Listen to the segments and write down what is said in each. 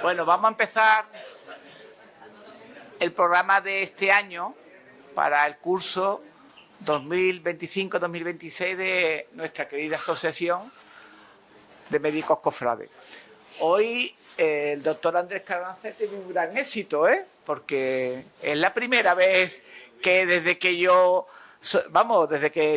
Bueno, vamos a empezar el programa de este año para el curso 2025-2026 de nuestra querida Asociación de Médicos Cofrades. Hoy el doctor Andrés Carranza tiene un gran éxito, porque es la primera vez que desde que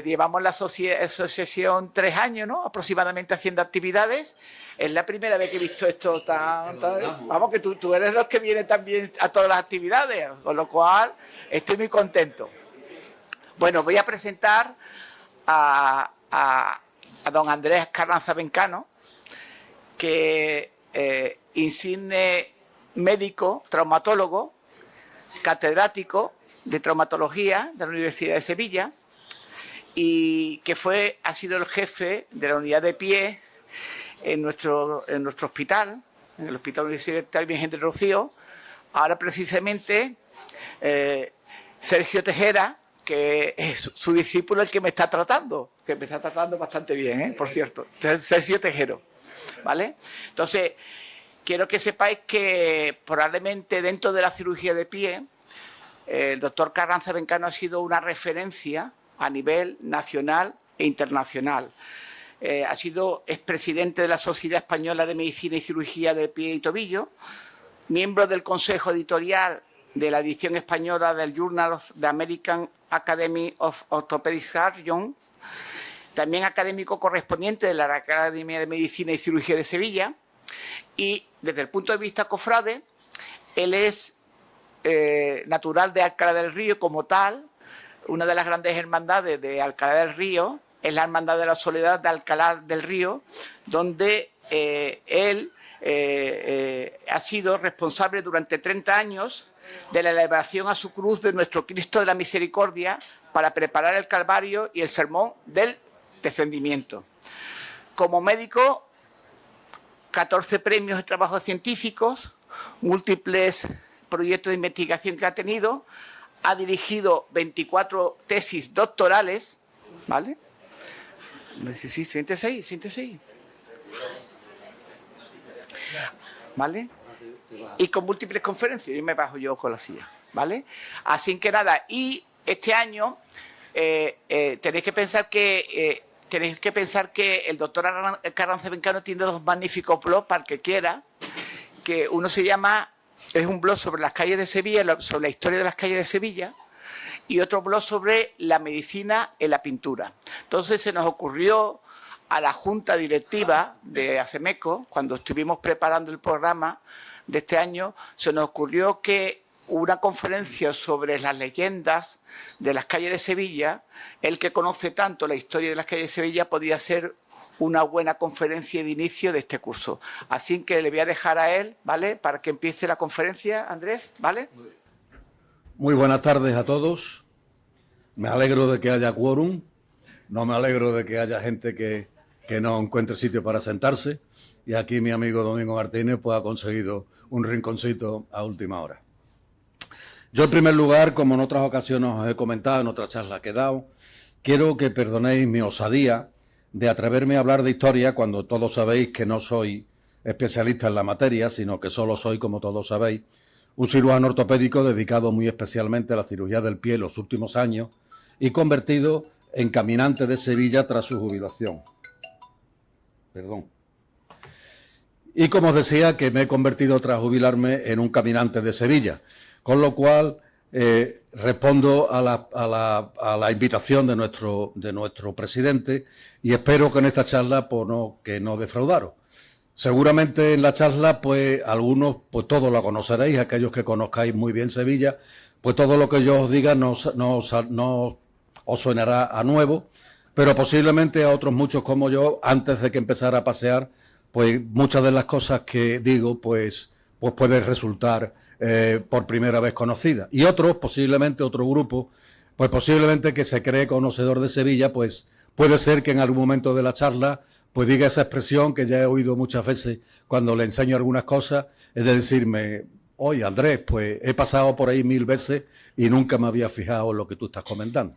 llevamos la asociación 3 años, ¿no? Aproximadamente haciendo actividades, es la primera vez que he visto esto tan vamos, que tú eres los que vienen también a todas las actividades, con lo cual estoy muy contento. Bueno, voy a presentar a don Andrés Carranza Bencano, que insigne médico, traumatólogo, catedrático de traumatología de la Universidad de Sevilla y que ha sido el jefe de la unidad de pie en nuestro hospital, en el Hospital Universitario Virgen del Rocío. Ahora precisamente Sergio Tejera, que es su discípulo, el que me está tratando bastante bien, por cierto, Sergio Tejero, ¿vale? Entonces, quiero que sepáis que probablemente dentro de la cirugía de pie, el doctor Carranza Bencano ha sido una referencia a nivel nacional e internacional. Ha sido expresidente de la Sociedad Española de Medicina y Cirugía de Pie y Tobillo, miembro del Consejo Editorial de la edición española del Journal of the American Academy of Orthopedic Surgeons, también académico correspondiente de la Academia de Medicina y Cirugía de Sevilla, y desde el punto de vista cofrade, él es natural de Alcalá del Río como tal. Una de las grandes hermandades de Alcalá del Río es la Hermandad de la Soledad de Alcalá del Río, donde él ha sido responsable durante 30 años de la elevación a su cruz de nuestro Cristo de la Misericordia para preparar el Calvario y el sermón del descendimiento. Como médico, 14 premios de trabajos científicos, múltiples proyectos de investigación que ha tenido, ha dirigido 24 tesis doctorales, ¿vale? Sí, siéntese. ¿Vale? Y con múltiples conferencias, yo me bajo yo con la silla, ¿vale? Así que nada, y este año tenéis que pensar que el doctor Carranza Bencano tiene 2 magníficos blogs para el que quiera, que uno es un blog sobre las calles de Sevilla, sobre la historia de las calles de Sevilla, y otro blog sobre la medicina en la pintura. Entonces se nos ocurrió a la junta directiva de ASEMECO, cuando estuvimos preparando el programa de este año, se nos ocurrió que una conferencia sobre las leyendas de las calles de Sevilla, el que conoce tanto la historia de las calles de Sevilla, podía ser una buena conferencia de inicio de este curso. Así que le voy a dejar a él, ¿vale?, para que empiece la conferencia, Andrés, ¿vale? Muy buenas tardes a todos. Me alegro de que haya quórum. No me alegro de que haya gente que no encuentre sitio para sentarse. Y aquí mi amigo Domingo Martínez pues ha conseguido un rinconcito a última hora. Yo, en primer lugar, como en otras ocasiones os he comentado, en otras charlas que he dado, quiero que perdonéis mi osadía de atreverme a hablar de historia cuando todos sabéis que no soy especialista en la materia, sino que solo soy, como todos sabéis, un cirujano ortopédico dedicado muy especialmente a la cirugía del pie en los últimos años y convertido en caminante de Sevilla tras su jubilación. Y como os decía, que me he convertido tras jubilarme en un caminante de Sevilla, con lo cual respondo a la invitación de nuestro presidente y espero que en esta charla que no defraudaros. Seguramente en la charla, pues algunos, pues todos la conoceréis, aquellos que conozcáis muy bien Sevilla, pues todo lo que yo os diga no os sonará a nuevo, pero posiblemente a otros muchos como yo, antes de que empezara a pasear, pues muchas de las cosas que digo, pues pueden resultar por primera vez conocidas. Y otros, posiblemente otro grupo, pues posiblemente que se cree conocedor de Sevilla, pues puede ser que en algún momento de la charla pues diga esa expresión que ya he oído muchas veces cuando le enseño algunas cosas, es de decirme: oye, Andrés, pues he pasado por ahí 1000 veces y nunca me había fijado en lo que tú estás comentando.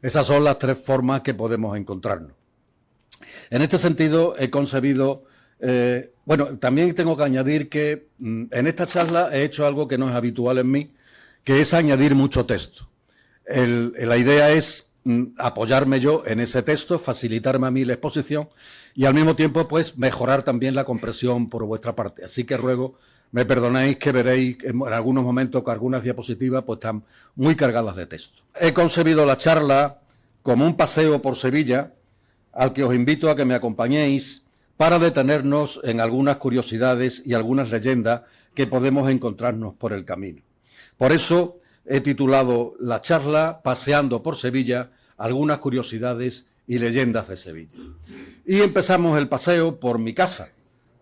Esas son las 3 formas que podemos encontrarnos. En este sentido, he concebido Bueno, también tengo que añadir que en esta charla he hecho algo que no es habitual en mí, que es añadir mucho texto. La idea es apoyarme yo en ese texto, facilitarme a mí la exposición y al mismo tiempo pues mejorar también la compresión por vuestra parte. Así que ruego me perdonéis que veréis en algunos momentos que algunas diapositivas pues están muy cargadas de texto. He concebido la charla como un paseo por Sevilla al que os invito a que me acompañéis para detenernos en algunas curiosidades y algunas leyendas que podemos encontrarnos por el camino. Por eso he titulado la charla Paseando por Sevilla, algunas curiosidades y leyendas de Sevilla. Y empezamos el paseo por mi casa,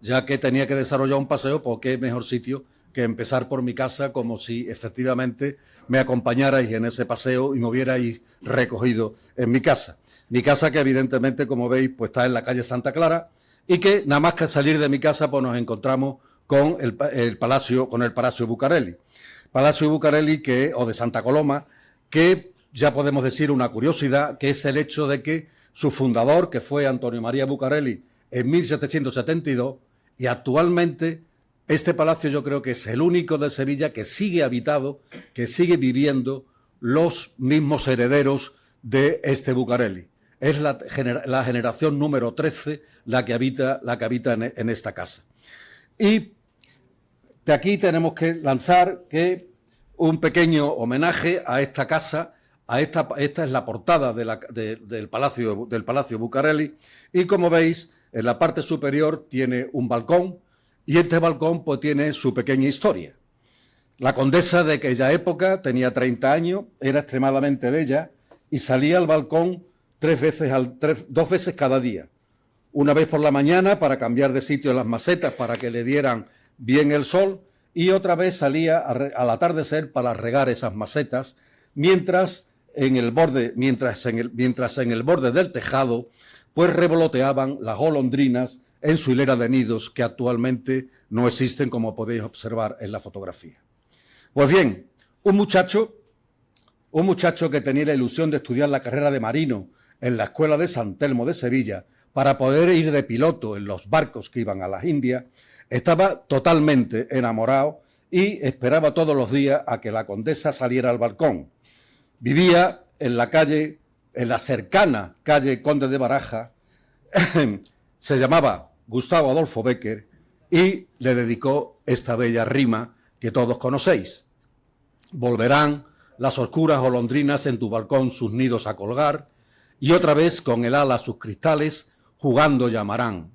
ya que tenía que desarrollar un paseo, pues qué mejor sitio que empezar por mi casa, como si efectivamente me acompañarais en ese paseo y me hubierais recogido en mi casa. Mi casa que evidentemente, como veis, pues está en la calle Santa Clara y que nada más que salir de mi casa pues nos encontramos con el Palacio Bucareli. Palacio Bucareli o de Santa Coloma, que ya podemos decir una curiosidad, que es el hecho de que su fundador, que fue Antonio María Bucareli, en 1772, y actualmente este palacio yo creo que es el único de Sevilla que sigue habitado, que sigue viviendo los mismos herederos de este Bucareli. Es la generación número 13 la que habita en esta casa. Y de aquí tenemos que lanzar un pequeño homenaje a esta casa. Esta es la portada del Palacio Bucareli y como veis en la parte superior tiene un balcón y este balcón pues tiene su pequeña historia. La condesa de aquella época tenía 30 años, era extremadamente bella y salía al balcón dos veces cada día. Una vez por la mañana para cambiar de sitio las macetas para que le dieran bien el sol y otra vez salía al atardecer para regar esas macetas mientras en el borde del tejado pues revoloteaban las golondrinas en su hilera de nidos que actualmente no existen, como podéis observar en la fotografía. Pues bien, un muchacho que tenía la ilusión de estudiar la carrera de marino en la Escuela de San Telmo de Sevilla para poder ir de piloto en los barcos que iban a las Indias, estaba totalmente enamorado y esperaba todos los días a que la condesa saliera al balcón. Vivía en la cercana calle Conde de Baraja, se llamaba Gustavo Adolfo Bécquer y le dedicó esta bella rima que todos conocéis. Volverán las oscuras golondrinas en tu balcón sus nidos a colgar y otra vez con el ala sus cristales jugando llamarán.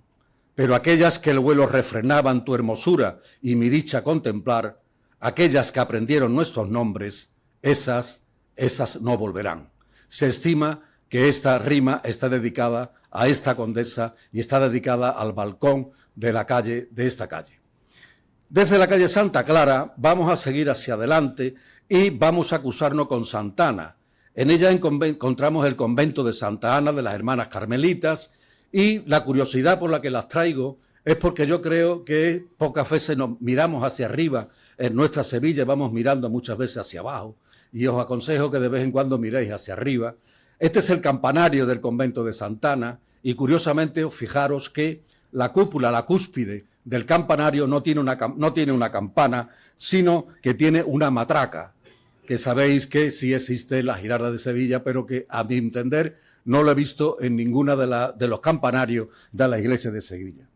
Pero aquellas que el vuelo refrenaban tu hermosura y mi dicha contemplar, aquellas que aprendieron nuestros nombres, esas no volverán. Se estima que esta rima está dedicada a esta condesa y está dedicada al balcón de esta calle. Desde la calle Santa Clara vamos a seguir hacia adelante y vamos a cruzarnos con Santa Ana. En ella encontramos el convento de Santa Ana de las Hermanas Carmelitas y la curiosidad por la que las traigo es porque yo creo que pocas veces nos miramos hacia arriba en nuestra Sevilla, vamos mirando muchas veces hacia abajo y os aconsejo que de vez en cuando miréis hacia arriba. Este es el campanario del convento de Santa Ana y curiosamente fijaros que la cúpula, la cúspide del campanario no tiene una campana, sino que tiene una matraca, que sabéis que sí existe en la Giralda de Sevilla, pero que a mi entender no lo he visto en ninguna de los campanarios de la iglesia de Sevilla.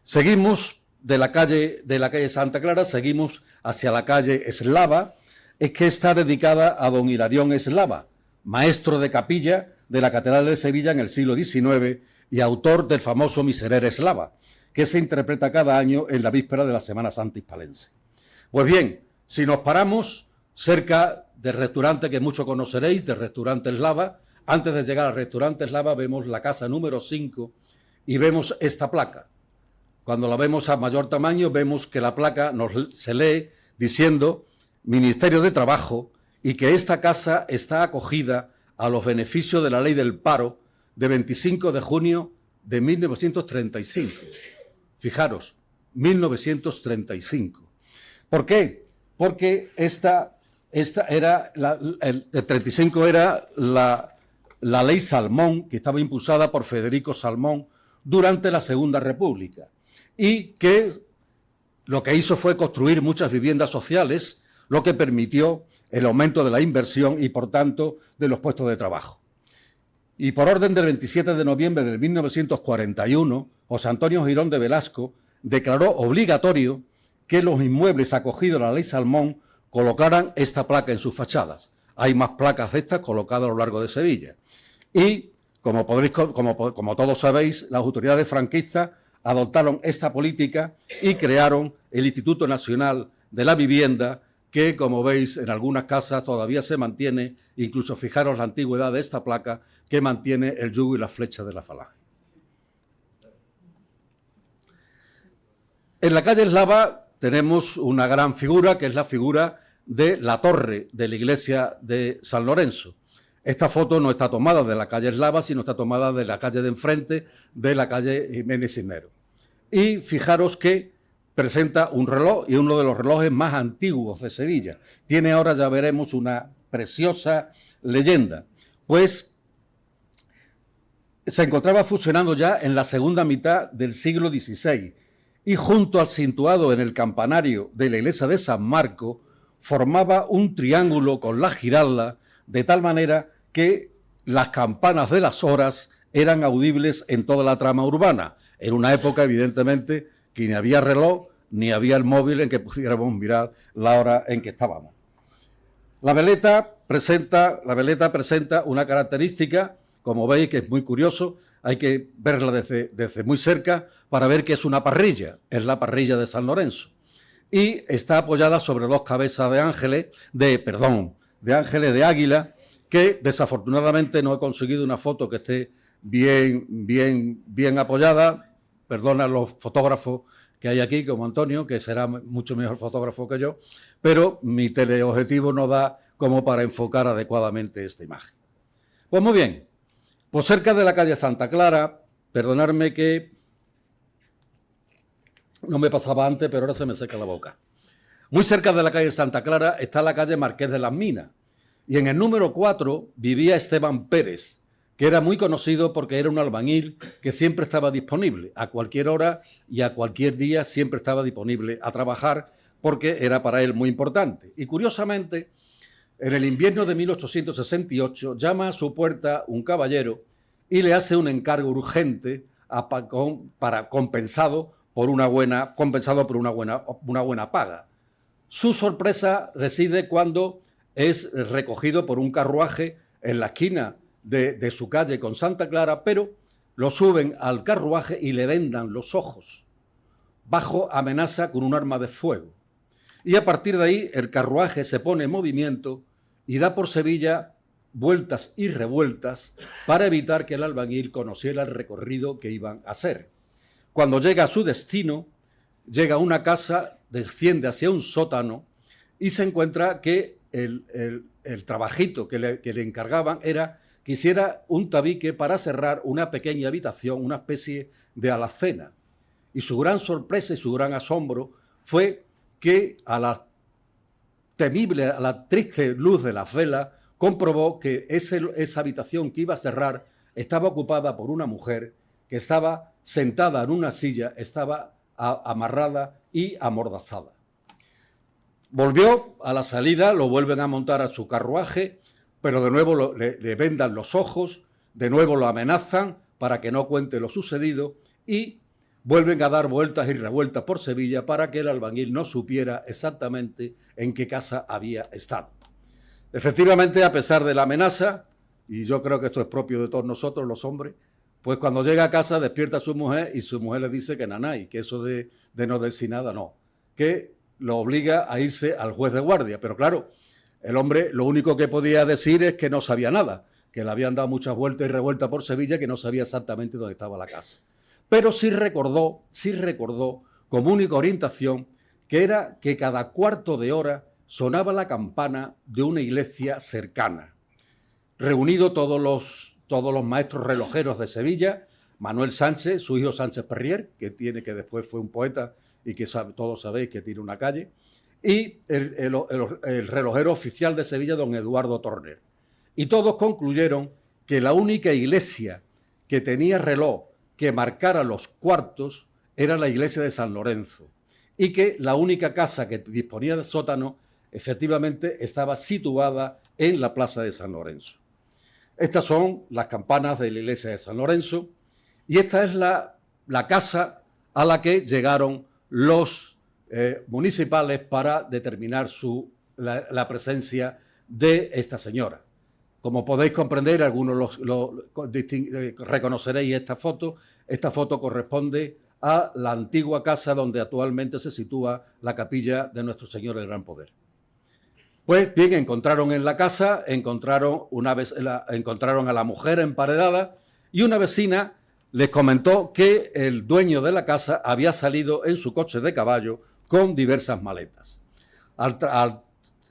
Seguimos de la calle Santa Clara, seguimos hacia la calle Eslava, es que está dedicada a don Hilarión Eslava, maestro de capilla de la Catedral de Sevilla en el siglo XIX y autor del famoso Miserere Eslava, que se interpreta cada año en la víspera de la Semana Santa hispalense. Pues bien, si nos paramos cerca del restaurante que muchos conoceréis, del restaurante Eslava, antes de llegar al restaurante Eslava vemos la casa número 5 y vemos esta placa. Cuando la vemos a mayor tamaño vemos que la placa se lee diciendo Ministerio de Trabajo y que esta casa está acogida a los beneficios de la ley del paro de 25 de junio de 1935. Fijaros, 1935. ¿Por qué? Porque esta era el 35 era la ley Salmón, que estaba impulsada por Federico Salmón durante la Segunda República. y que lo que hizo fue construir muchas viviendas sociales, lo que permitió el aumento de la inversión y, por tanto, de los puestos de trabajo. Y por orden del 27 de noviembre de 1941, José Antonio Girón de Velasco declaró obligatorio que los inmuebles acogidos a la Ley Salmón colocaran esta placa en sus fachadas. Hay más placas de estas colocadas a lo largo de Sevilla. Y, como todos sabéis, las autoridades franquistas adoptaron esta política y crearon el Instituto Nacional de la Vivienda, que, como veis, en algunas casas todavía se mantiene, incluso fijaros la antigüedad de esta placa, que mantiene el yugo y la flecha de la falange. En la calle Eslava tenemos una gran figura, que es la figura de la torre de la iglesia de San Lorenzo. Esta foto no está tomada de la calle Eslava, sino está tomada de la calle de enfrente, de la calle Jiménez Cisneros. Y fijaros que presenta un reloj, y uno de los relojes más antiguos de Sevilla. Tiene ahora, ya veremos, una preciosa leyenda. Pues se encontraba funcionando ya en la segunda mitad del siglo XVI, y junto al cintuado en el campanario de la iglesia de San Marco formaba un triángulo con la giralda, de tal manera que las campanas de las horas eran audibles en toda la trama urbana. En una época, evidentemente, que ni había reloj, ni había el móvil en que pudiéramos mirar la hora en que estábamos. La veleta presenta una característica, como veis, que es muy curioso. Hay que verla desde muy cerca para ver que es una parrilla. Es la parrilla de San Lorenzo. Y está apoyada sobre dos cabezas de águila, que desafortunadamente no he conseguido una foto que esté bien apoyada. Perdona a los fotógrafos que hay aquí, como Antonio, que será mucho mejor fotógrafo que yo, pero mi teleobjetivo no da como para enfocar adecuadamente esta imagen. Pues muy bien, pues cerca de la calle Santa Clara, perdonadme que no me pasaba antes, pero ahora se me seca la boca. Muy cerca de la calle Santa Clara está la calle Marqués de las Minas, y en el número 4 vivía Esteban Pérez, que era muy conocido porque era un albañil que siempre estaba disponible, a cualquier hora y a cualquier día siempre estaba disponible a trabajar, porque era para él muy importante. Y curiosamente, en el invierno de 1868 llama a su puerta un caballero y le hace un encargo urgente compensado por una buena paga. Su sorpresa reside cuando es recogido por un carruaje en la esquina de su calle con Santa Clara, pero lo suben al carruaje y le vendan los ojos, bajo amenaza con un arma de fuego. Y a partir de ahí el carruaje se pone en movimiento y da por Sevilla vueltas y revueltas para evitar que el albañil conociera el recorrido que iban a hacer. Cuando llega a su destino, llega a una casa, desciende hacia un sótano y se encuentra que el trabajito que le encargaban era que hiciera un tabique para cerrar una pequeña habitación, una especie de alacena. Y su gran sorpresa y su gran asombro fue que a la triste luz de las velas comprobó que esa habitación que iba a cerrar estaba ocupada por una mujer que estaba sentada en una silla, estaba amarrada y amordazada. Volvió a la salida, lo vuelven a montar a su carruaje, pero de nuevo le vendan los ojos, de nuevo lo amenazan para que no cuente lo sucedido y vuelven a dar vueltas y revueltas por Sevilla para que el albañil no supiera exactamente en qué casa había estado. Efectivamente, a pesar de la amenaza, y yo creo que esto es propio de todos nosotros los hombres, pues cuando llega a casa despierta a su mujer y su mujer le dice que nanay, que eso de no decir nada no, que lo obliga a irse al juez de guardia. Pero claro, el hombre lo único que podía decir es que no sabía nada, que le habían dado muchas vueltas y revueltas por Sevilla, que no sabía exactamente dónde estaba la casa. Pero sí recordó como única orientación que era que cada cuarto de hora sonaba la campana de una iglesia cercana. Reunidos todos los maestros relojeros de Sevilla, Manuel Sánchez, su hijo Sánchez Perrier, que después fue un poeta y que todos sabéis que tiene una calle, y el relojero oficial de Sevilla, don Eduardo Torner. Y todos concluyeron que la única iglesia que tenía reloj que marcara los cuartos era la iglesia de San Lorenzo y que la única casa que disponía de sótano efectivamente estaba situada en la plaza de San Lorenzo. Estas son las campanas de la iglesia de San Lorenzo y esta es la casa a la que llegaron los municipales para determinar la presencia de esta señora. Como podéis comprender, algunos reconoceréis esta foto. Esta foto corresponde a la antigua casa donde actualmente se sitúa la capilla de Nuestro Señor del Gran Poder. Pues bien, encontraron en la casa, encontraron a la mujer emparedada y una vecina les comentó que el dueño de la casa había salido en su coche de caballo con diversas maletas. Al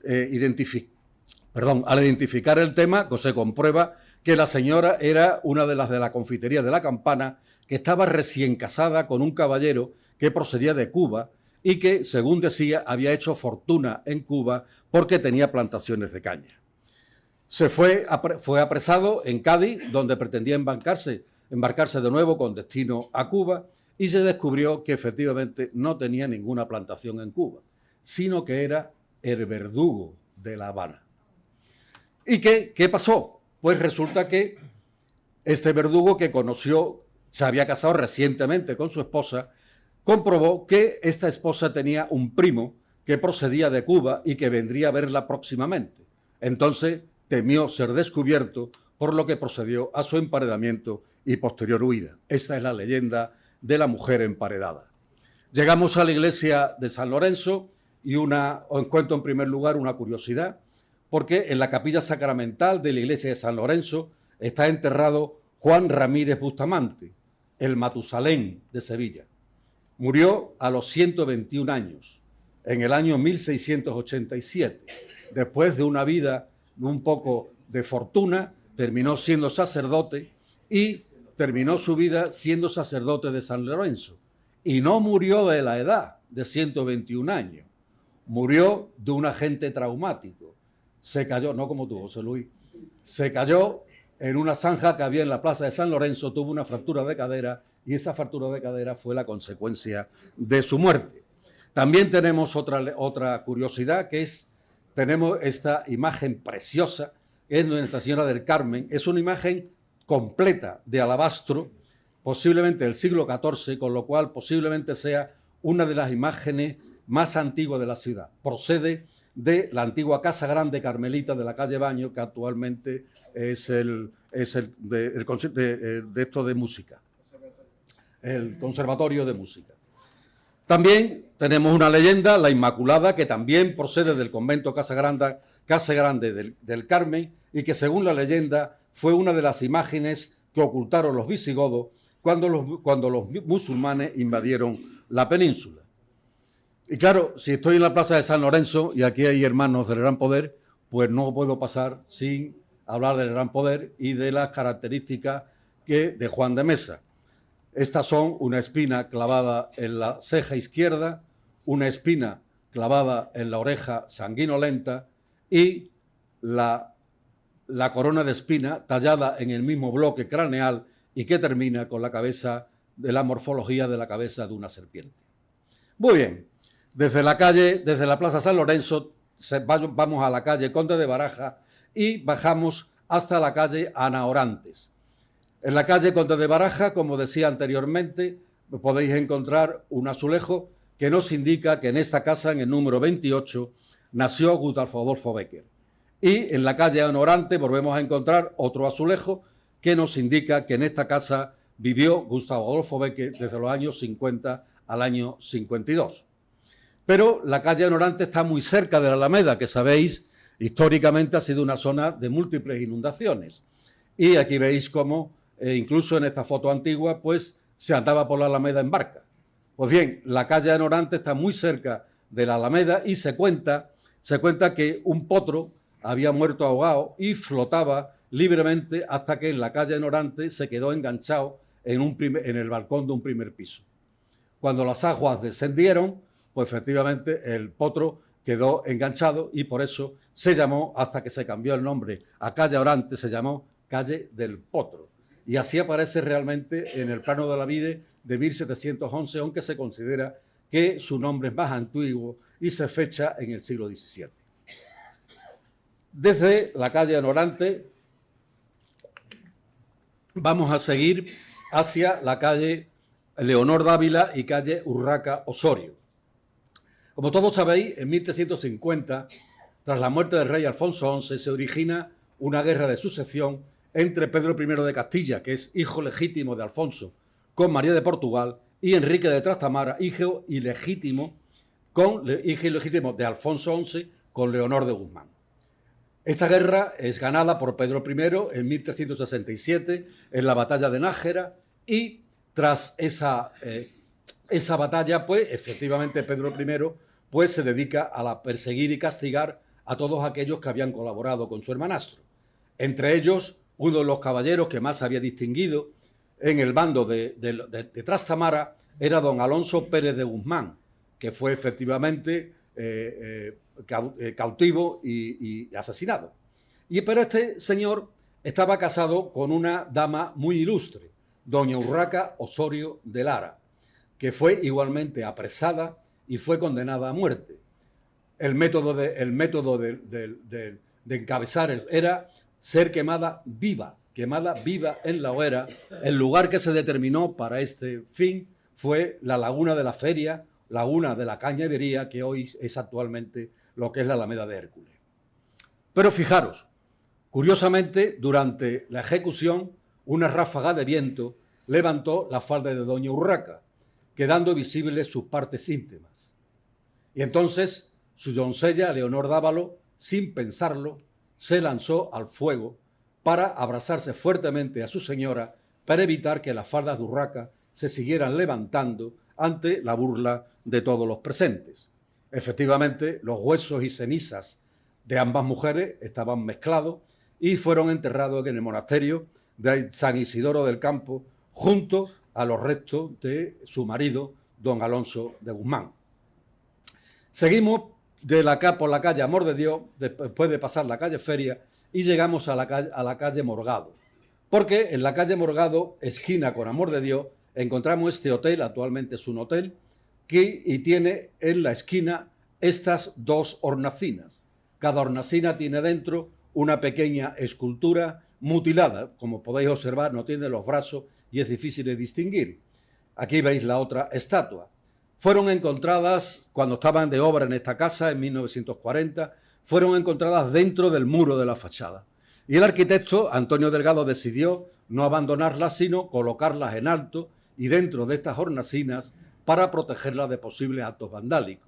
identificar el tema, se comprueba que la señora era una de las de la confitería de la Campana, que estaba recién casada con un caballero que procedía de Cuba y que, según decía, había hecho fortuna en Cuba porque tenía plantaciones de caña. Fue apresado en Cádiz, donde pretendía embarcarse de nuevo con destino a Cuba, y se descubrió que efectivamente no tenía ninguna plantación en Cuba, sino que era el verdugo de La Habana. ¿Y qué pasó? Pues resulta que este verdugo que conoció, se había casado recientemente con su esposa, comprobó que esta esposa tenía un primo que procedía de Cuba y que vendría a verla próximamente. Entonces temió ser descubierto, por lo que procedió a su emparedamiento y posterior huida. Esta es la leyenda de la mujer emparedada. Llegamos a la iglesia de San Lorenzo y os cuento en primer lugar una curiosidad, porque en la capilla sacramental de la iglesia de San Lorenzo está enterrado Juan Ramírez Bustamante, el Matusalén de Sevilla. Murió a los 121 años, en el año 1687. Después de una vida un poco de fortuna, terminó siendo sacerdote y terminó su vida siendo sacerdote de San Lorenzo. Y no murió de la edad de 121 años, murió de un agente traumático. Se cayó, no como tú, José Luis, se cayó en una zanja que había en la plaza de San Lorenzo, tuvo una fractura de cadera y esa fractura de cadera fue la consecuencia de su muerte. También tenemos otra curiosidad, que tenemos esta imagen preciosa, que es Nuestra Señora del Carmen. Es una imagen completa de alabastro, posiblemente del siglo XIV, con lo cual posiblemente sea una de las imágenes más antiguas de la ciudad. Procede de la antigua Casa Grande Carmelita de la calle Baño, que actualmente es de música, el Conservatorio de Música. También tenemos una leyenda, la Inmaculada, que también procede del convento Casa Grande del Carmen y que, según la leyenda, fue una de las imágenes que ocultaron los visigodos cuando los musulmanes invadieron la península. Y claro, si estoy en la plaza de San Lorenzo y aquí hay hermanos del Gran Poder, pues no puedo pasar sin hablar del Gran Poder y de las características de Juan de Mesa. Estas son una espina clavada en la ceja izquierda, una espina clavada en la oreja sanguinolenta y la corona de espina tallada en el mismo bloque craneal y que termina con la cabeza de la morfología de la cabeza de una serpiente. Muy bien, desde la plaza San Lorenzo vamos a la calle Conde de Baraja y bajamos hasta la calle Ana Orantes. En la calle Conde de Baraja, como decía anteriormente, podéis encontrar un azulejo que nos indica que en esta casa, en el número 28, nació Gustavo Adolfo Bécquer. Y en la calle Ana Orantes volvemos a encontrar otro azulejo que nos indica que en esta casa vivió Gustavo Adolfo Bécquer desde los años 50 al año 52. Pero la calle Ana Orantes está muy cerca de la Alameda, que sabéis, históricamente ha sido una zona de múltiples inundaciones. Y aquí veis cómo, incluso en esta foto antigua, pues se andaba por la Alameda en barca. Pues bien, la calle Ana Orantes está muy cerca de la Alameda y se cuenta que un potro había muerto ahogado y flotaba libremente hasta que en la calle Ana Orantes se quedó enganchado en el balcón de un primer piso. Cuando las aguas descendieron, pues efectivamente el potro quedó enganchado y por eso se llamó, hasta que se cambió el nombre a calle Orantes, se llamó calle del Potro. Y así aparece realmente en el plano de la vida de 1711, aunque se considera que su nombre es más antiguo y se fecha en el siglo XVII. Desde la calle Anorante vamos a seguir hacia la calle Leonor Dávila y calle Urraca Osorio. Como todos sabéis, en 1350, tras la muerte del rey Alfonso XI, se origina una guerra de sucesión entre Pedro I de Castilla, que es hijo legítimo de Alfonso, con María de Portugal, y Enrique de Trastamara, hijo ilegítimo de Alfonso XI con Leonor de Guzmán. Esta guerra es ganada por Pedro I en 1367 en la batalla de Nájera, y tras esa batalla, pues efectivamente Pedro I pues, se dedica a perseguir y castigar a todos aquellos que habían colaborado con su hermanastro. Entre ellos, uno de los caballeros que más había distinguido en el bando de Trastamara era don Alonso Pérez de Guzmán, que fue efectivamente cautivo y asesinado. Pero este señor estaba casado con una dama muy ilustre, doña Urraca Osorio de Lara, que fue igualmente apresada y fue condenada a muerte. El método de encabezar era ser quemada viva en la hoguera. El lugar que se determinó para este fin fue la Laguna de la Feria, Laguna de la Cañevería, que hoy es actualmente lo que es la Alameda de Hércules. Pero fijaros, curiosamente, durante la ejecución, una ráfaga de viento levantó la falda de doña Urraca, quedando visibles sus partes íntimas. Y entonces su doncella, Leonor Dávalo, sin pensarlo, se lanzó al fuego para abrazarse fuertemente a su señora, para evitar que las faldas de Urraca se siguieran levantando ante la burla de todos los presentes. Efectivamente, los huesos y cenizas de ambas mujeres estaban mezclados y fueron enterrados en el monasterio de San Isidoro del Campo, junto a los restos de su marido, don Alonso de Guzmán. Seguimos por la calle Amor de Dios, después de pasar la calle Feria, y llegamos a la calle Morgado. Porque en la calle Morgado, esquina con Amor de Dios, encontramos este hotel, actualmente es un hotel, y tiene en la esquina estas dos hornacinas. Cada hornacina tiene dentro una pequeña escultura mutilada. Como podéis observar, no tiene los brazos y es difícil de distinguir. Aquí veis la otra estatua. Fueron encontradas, cuando estaban de obra en esta casa, en 1940, fueron encontradas dentro del muro de la fachada. Y el arquitecto, Antonio Delgado, decidió no abandonarlas, sino colocarlas en alto y dentro de estas hornacinas para protegerlas de posibles actos vandálicos.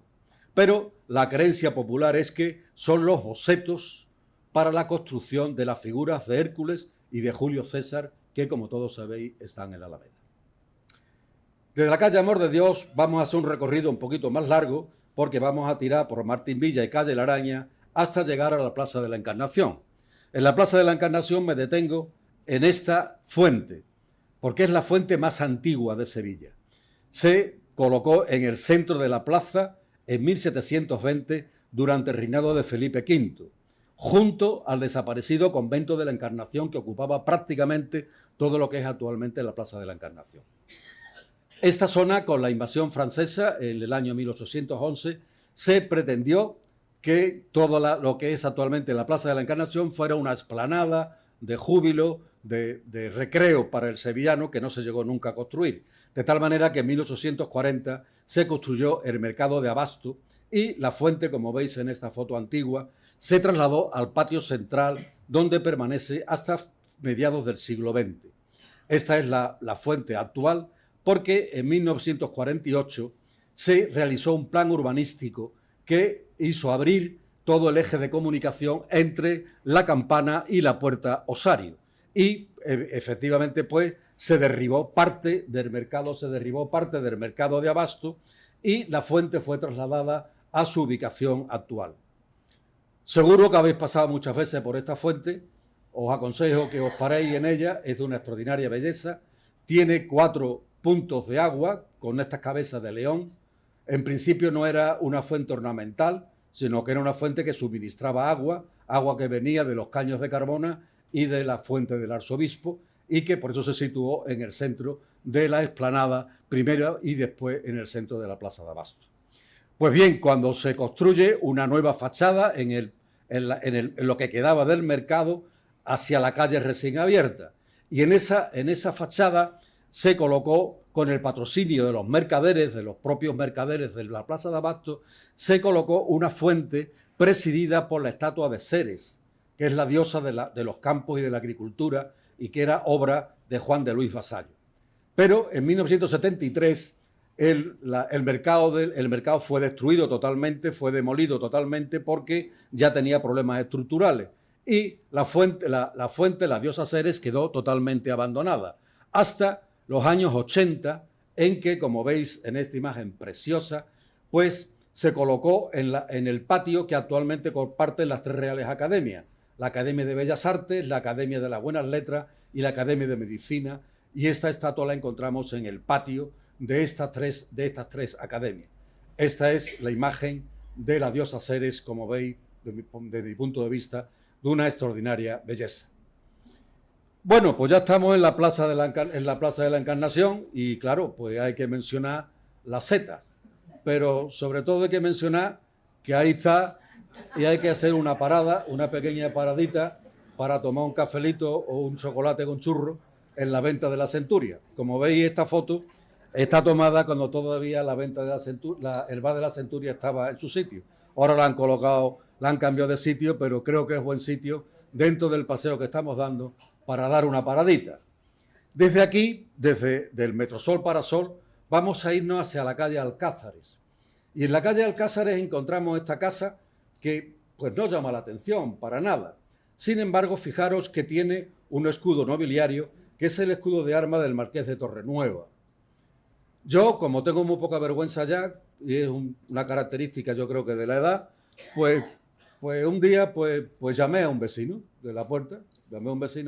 Pero la creencia popular es que son los bocetos para la construcción de las figuras de Hércules y de Julio César, que, como todos sabéis, están en la Alameda. Desde la calle Amor de Dios vamos a hacer un recorrido un poquito más largo, porque vamos a tirar por Martín Villa y calle La Araña hasta llegar a la Plaza de la Encarnación. En la Plaza de la Encarnación me detengo en esta fuente, porque es la fuente más antigua de Sevilla. Se colocó en el centro de la plaza en 1720 durante el reinado de Felipe V, junto al desaparecido convento de la Encarnación, que ocupaba prácticamente todo lo que es actualmente la Plaza de la Encarnación. Esta zona, con la invasión francesa en el año 1811, se pretendió que todo lo que es actualmente la Plaza de la Encarnación fuera una explanada de júbilo, de recreo para el sevillano, que no se llegó nunca a construir. De tal manera que en 1840 se construyó el mercado de abasto y la fuente, como veis en esta foto antigua, se trasladó al patio central, donde permanece hasta mediados del siglo XX. Esta es la fuente actual, porque en 1948 se realizó un plan urbanístico que hizo abrir todo el eje de comunicación entre la Campana y la Puerta Osario. Y efectivamente, pues, se derribó parte del mercado de abasto, y la fuente fue trasladada a su ubicación actual. Seguro que habéis pasado muchas veces por esta fuente. Os aconsejo que os paréis en ella. Es de una extraordinaria belleza. Tiene 4 puntos de agua con estas cabezas de león. En principio no era una fuente ornamental, sino que era una fuente que suministraba agua que venía de los caños de Carbona y de la fuente del arzobispo, y que por eso se situó en el centro de la explanada, primero y después en el centro de la Plaza de Abasto. Pues bien, cuando se construye una nueva fachada en lo que quedaba del mercado hacia la calle recién abierta, y en esa fachada se colocó, con el patrocinio de los mercaderes, de los propios mercaderes de la Plaza de Abasto, se colocó una fuente presidida por la estatua de Ceres, que es la diosa de los campos y de la agricultura, y que era obra de Juan de Luis Vasallo. Pero en 1973 el mercado fue destruido totalmente, fue demolido totalmente, porque ya tenía problemas estructurales. Y la fuente, la diosa Ceres, quedó totalmente abandonada, hasta los años 80, en que, como veis en esta imagen preciosa, pues se colocó en el patio que actualmente comparten las tres Reales Academias: la Academia de Bellas Artes, la Academia de las Buenas Letras y la Academia de Medicina, y esta estatua la encontramos en el patio de estas tres academias. Esta es la imagen de la diosa Ceres, como veis, desde mi punto de vista, de una extraordinaria belleza. Bueno, pues ya estamos en la Plaza de la Encarnación, y claro, pues hay que mencionar las setas, pero sobre todo hay que mencionar que ahí está, y hay que hacer una parada, una pequeña paradita, para tomar un cafelito o un chocolate con churro en la venta de la Centuria. Como veis, esta foto está tomada cuando todavía la venta de el bar de la Centuria estaba en su sitio. Ahora la han colocado, la han cambiado de sitio, pero creo que es buen sitio dentro del paseo que estamos dando para dar una paradita. Desde aquí, del Metrosol Parasol, vamos a irnos hacia la calle Alcázares. Y en la calle Alcázares encontramos esta casa que pues no llama la atención para nada. Sin embargo, fijaros que tiene un escudo nobiliario, que es el escudo de armas del Marqués de Torrenueva. Yo, como tengo muy poca vergüenza ya, y es una característica yo creo que de la edad, pues un día pues llamé a un vecino de la puerta,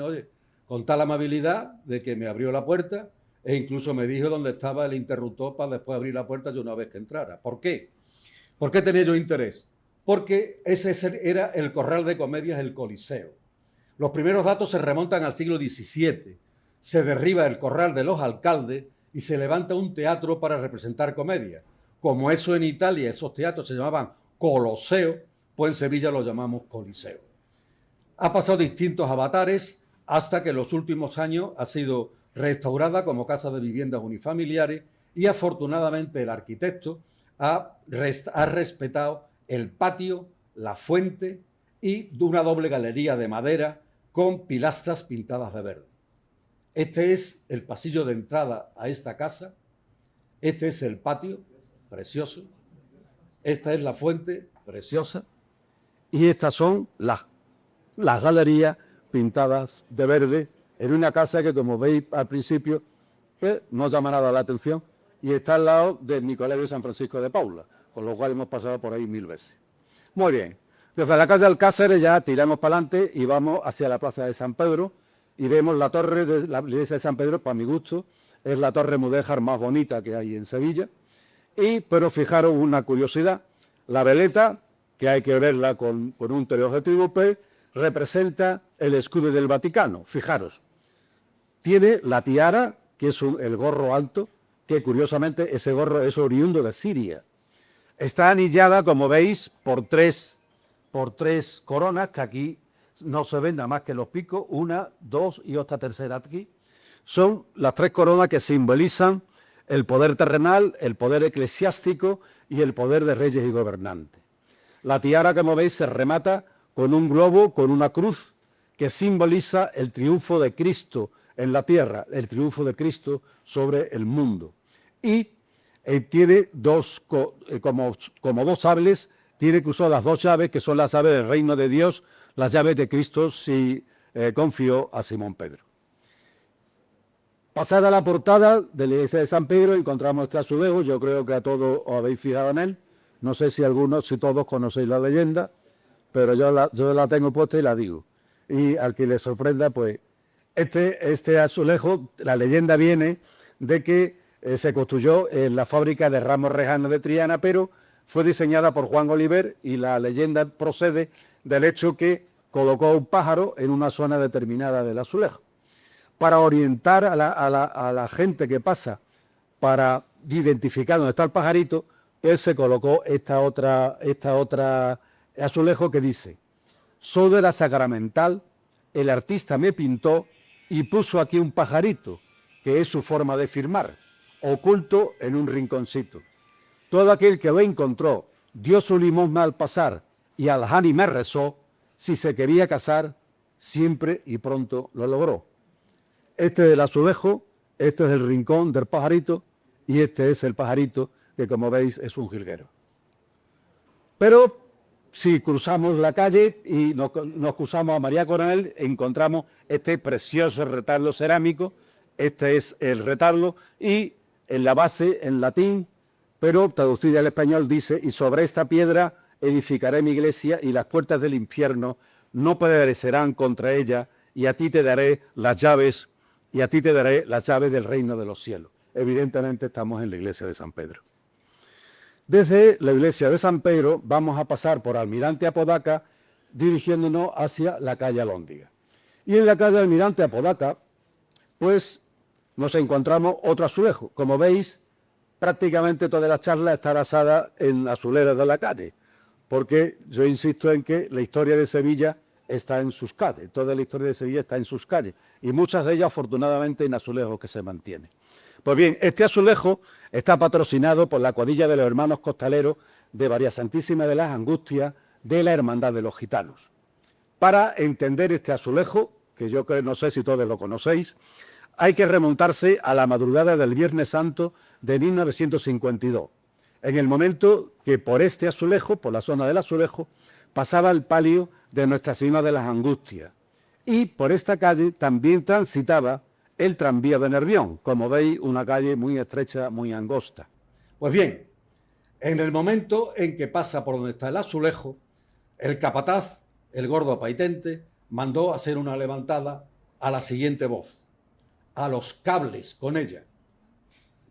oye, con tal amabilidad de que me abrió la puerta, e incluso me dijo dónde estaba el interruptor para después abrir la puerta yo una vez que entrara. ¿Por qué? ¿Por qué tenía yo interés? Porque ese era el corral de comedias, el Coliseo. Los primeros datos se remontan al siglo XVII. Se derriba el corral de los alcaldes y se levanta un teatro para representar comedia. Como eso en Italia, esos teatros se llamaban Coloseo, pues en Sevilla lo llamamos Coliseo. Ha pasado distintos avatares hasta que en los últimos años ha sido restaurada como casa de viviendas unifamiliares, y afortunadamente el arquitecto ha respetado el patio, la fuente y una doble galería de madera con pilastras pintadas de verde. Este es el pasillo de entrada a esta casa, este es el patio, precioso, esta es la fuente, preciosa, y estas son las galerías pintadas de verde en una casa que, como veis al principio, no llama nada la atención, y está al lado de mi colegio San Francisco de Paula, con lo cual hemos pasado por ahí 1000 veces. Muy bien, desde la calle Alcázares ya tiramos para adelante y vamos hacia la plaza de San Pedro, y vemos la torre de la iglesia de San Pedro. Para mi gusto, es la torre mudéjar más bonita que hay en Sevilla. Pero fijaros una curiosidad, la veleta, que hay que verla con un teleobjetivo P, representa el escudo del Vaticano. Fijaros, tiene la tiara, que es el gorro alto, que curiosamente ese gorro es oriundo de Siria. Está anillada, como veis, por tres coronas, que aquí no se ven nada más que los picos, una, dos y otra tercera aquí. Son las tres coronas que simbolizan el poder terrenal, el poder eclesiástico y el poder de reyes y gobernantes. La tiara, como veis, se remata con un globo, con una cruz, que simboliza el triunfo de Cristo en la tierra, el triunfo de Cristo sobre el mundo. Y tiene como dos sables, tiene que usar las dos llaves, que son las llaves del reino de Dios, las llaves de Cristo, si confió a Simón Pedro. Pasada la portada de la iglesia de San Pedro, encontramos este azulejo. Yo creo que a todos os habéis fijado en él. No sé si todos conocéis la leyenda, pero yo la tengo puesta y la digo. Y al que le sorprenda, pues, este azulejo, la leyenda viene de que se construyó en la fábrica de Ramos Rejano de Triana, pero fue diseñada por Juan Oliver, y la leyenda procede del hecho que colocó un pájaro en una zona determinada del azulejo. para orientar a la gente que pasa, para identificar dónde está el pajarito, él se colocó esta otra azulejo que dice: soy de la Sacramental, el artista me pintó y puso aquí un pajarito, que es su forma de firmar, oculto en un rinconcito. Todo aquel que lo encontró dio su limosna al pasar y al Hani me rezó, si se quería casar, siempre y pronto lo logró. Este es el azulejo, este es el rincón del pajarito y este es el pajarito que, como veis, es un jilguero. Pero si cruzamos la calle y nos cruzamos a María Coronel, encontramos este precioso retablo cerámico. Este es el retablo y en la base, en latín, pero traducida al español, dice: y sobre esta piedra edificaré mi iglesia y las puertas del infierno no prevalecerán contra ella, y a ti te daré las llaves, del reino de los cielos. Evidentemente estamos en la iglesia de San Pedro. Desde la iglesia de San Pedro vamos a pasar por Almirante Apodaca, dirigiéndonos hacia la calle Alhóndiga. Y en la calle Almirante Apodaca, pues nos encontramos otro azulejo. Como veis, prácticamente toda la charla está basada en azuleros de la calle, porque yo insisto en que la historia de Sevilla está en sus calles, toda la historia de Sevilla está en sus calles, y muchas de ellas afortunadamente en azulejos que se mantienen. Pues bien, este azulejo está patrocinado por la cuadrilla de los hermanos costaleros de María Santísima de las Angustias de la Hermandad de los Gitanos. Para entender este azulejo, que yo no sé si todos lo conocéis, hay que remontarse a la madrugada del Viernes Santo de 1952, en el momento que por este azulejo, por la zona del azulejo, pasaba el palio de Nuestra Señora de las Angustias, y por esta calle también transitaba el tranvía de Nervión, como veis, una calle muy estrecha, muy angosta. Pues bien, en el momento en que pasa por donde está el azulejo, el capataz, el gordo Paitente, mandó hacer una levantada a la siguiente voz: a los cables con ella.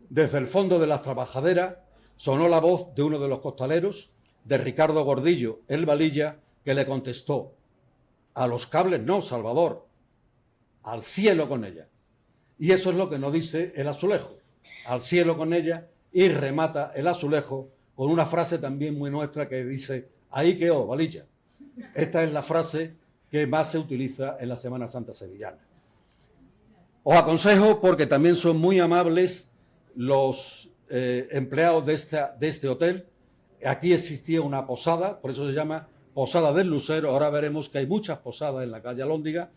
Desde el fondo de las trabajaderas sonó la voz de uno de los costaleros, de Ricardo Gordillo, el Valilla, que le contestó: a los cables no, Salvador, al cielo con ella. Y eso es lo que nos dice el azulejo: al cielo con ella, y remata el azulejo con una frase también muy nuestra que dice: ahí quedó, Valilla. Esta es la frase que más se utiliza en la Semana Santa sevillana. Os aconsejo, porque también son muy amables los empleados de este hotel. Aquí existía una posada, por eso se llama Posada del Lucero. Ahora veremos que hay muchas posadas en la calle Alhóndiga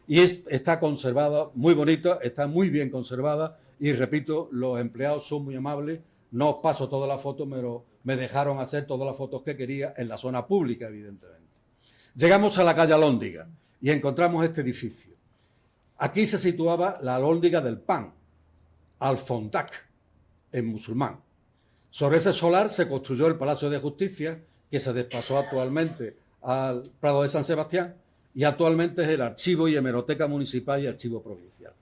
y está conservada, muy bonita, está muy bien conservada y, repito, los empleados son muy amables. No os paso todas las fotos, pero me dejaron hacer todas las fotos que quería en la zona pública, evidentemente. Llegamos a la calle Alhóndiga y encontramos este edificio. Aquí se situaba la Alhóndiga del Pan, Al-Fondak, en musulmán. Sobre ese solar se construyó el Palacio de Justicia, que se desplazó actualmente al Prado de San Sebastián, y actualmente es el Archivo y Hemeroteca Municipal y Archivo Provincial.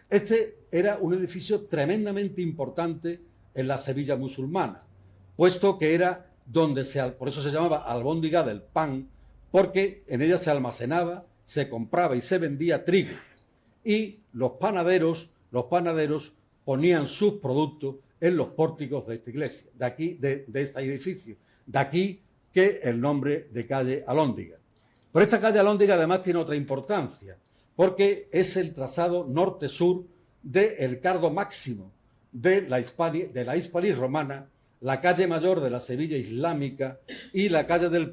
Este era un edificio tremendamente importante en la Sevilla musulmana, puesto que era donde por eso se llamaba Alhóndiga del Pan, porque en ella se almacenaba, se compraba y se vendía trigo, y los panaderos ponían sus productos en los pórticos de esta iglesia, de aquí, de este edificio. De aquí que el nombre de calle Alhóndiga. Pero esta calle Alhóndiga además tiene otra importancia, porque es el trazado norte-sur del cardo máximo de la Hispalis romana, la calle mayor de la Sevilla islámica y la calle del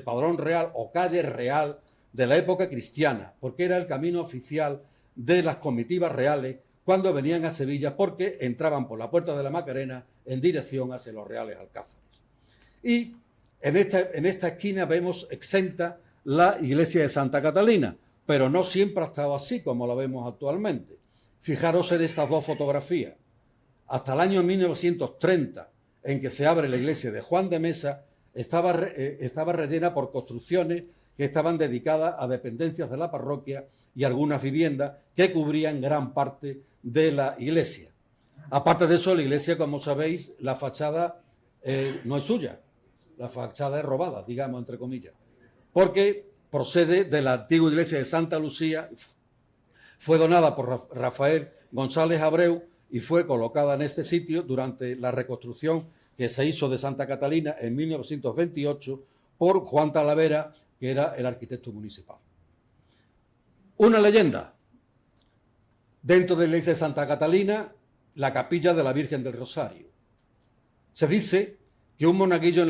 Padrón Real o calle real de la época cristiana, porque era el camino oficial de las comitivas reales cuando venían a Sevilla, porque entraban por la Puerta de la Macarena en dirección hacia los Reales Alcázares. Y en esta esquina vemos exenta la iglesia de Santa Catalina, pero no siempre ha estado así como la vemos actualmente. Fijaros en estas dos fotografías. Hasta el año 1930, en que se abre la iglesia de Juan de Mesa, estaba rellena por construcciones que estaban dedicadas a dependencias de la parroquia y algunas viviendas que cubrían gran parte de la iglesia. Aparte de eso, la iglesia, como sabéis, la fachada no es suya, la fachada es robada, digamos, entre comillas, porque procede de la antigua iglesia de Santa Lucía, Fue donada por Rafael González Abreu y fue colocada en este sitio durante la reconstrucción que se hizo de Santa Catalina en 1928 por Juan Talavera, que era el arquitecto municipal. Una leyenda. Dentro de la iglesia de Santa Catalina, la capilla de la Virgen del Rosario. Se dice que un monaguillo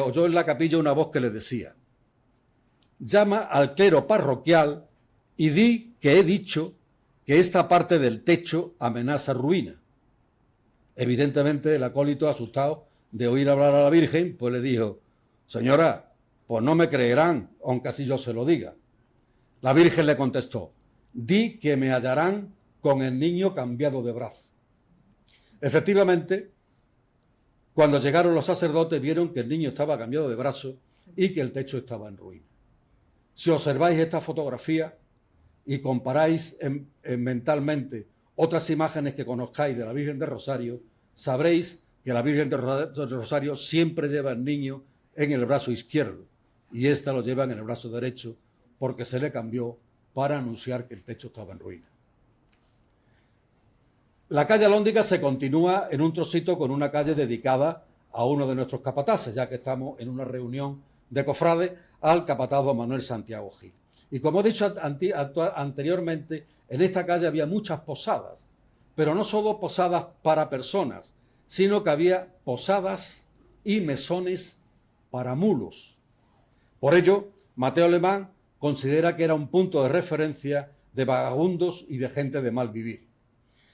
oyó en la capilla una voz que le decía: llama al clero parroquial y di que he dicho que esta parte del techo amenaza ruina. Evidentemente el acólito, asustado de oír hablar a la Virgen, pues le dijo: señora, pues no me creerán, aunque así yo se lo diga. La Virgen le contestó: di que me hallarán con el niño cambiado de brazo. Efectivamente, cuando llegaron los sacerdotes vieron que el niño estaba cambiado de brazo y que el techo estaba en ruina. Si observáis esta fotografía y comparáis mentalmente otras imágenes que conozcáis de la Virgen del Rosario, sabréis que la Virgen del Rosario siempre lleva al niño en el brazo izquierdo y ésta lo lleva en el brazo derecho porque se le cambió para anunciar que el techo estaba en ruina. La calle Alhóndiga se continúa en un trocito con una calle dedicada a uno de nuestros capataces, ya que estamos en una reunión de cofrades, al capataz don Manuel Santiago Gil. Y como he dicho anteriormente, en esta calle había muchas posadas, pero no solo posadas para personas, sino que había posadas y mesones para mulos. Por ello, Mateo Alemán considera que era un punto de referencia de vagabundos y de gente de mal vivir.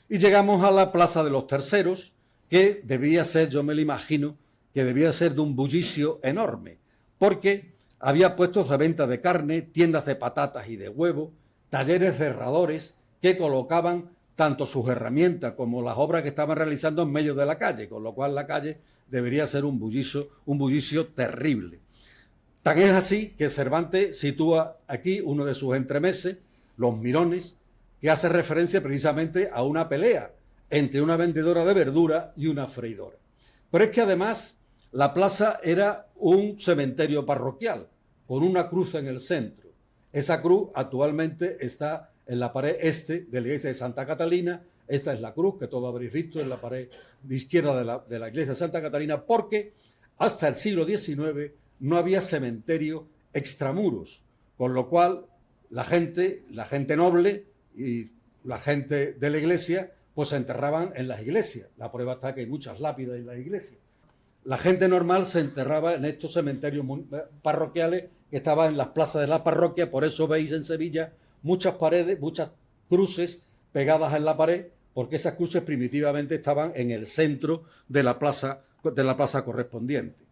Y llegamos a la Plaza de los Terceros, que debía ser, yo me lo imagino, que debía ser de un bullicio enorme, porque había puestos de venta de carne, tiendas de patatas y de huevo, talleres de herradores que colocaban tanto sus herramientas como las obras que estaban realizando en medio de la calle, con lo cual la calle debería ser un bullicio terrible. Tan es así que Cervantes sitúa aquí uno de sus entremeses, Los Mirones, que hace referencia precisamente a una pelea entre una vendedora de verdura y una freidora. Pero es que además la plaza era un cementerio parroquial, con una cruz en el centro. Esa cruz actualmente está en la pared este de la iglesia de Santa Catalina. Esta es la cruz que todos habréis visto en la pared de izquierda de la iglesia de Santa Catalina, porque hasta el siglo XIX no había cementerio extramuros, con lo cual la gente noble y la gente de la iglesia pues se enterraban en las iglesias. La prueba está que hay muchas lápidas en las iglesias. La gente normal se enterraba en estos cementerios parroquiales que estaban en las plazas de la parroquia. Por eso veis en Sevilla muchas paredes, muchas cruces pegadas en la pared, porque esas cruces primitivamente estaban en el centro de la plaza correspondiente.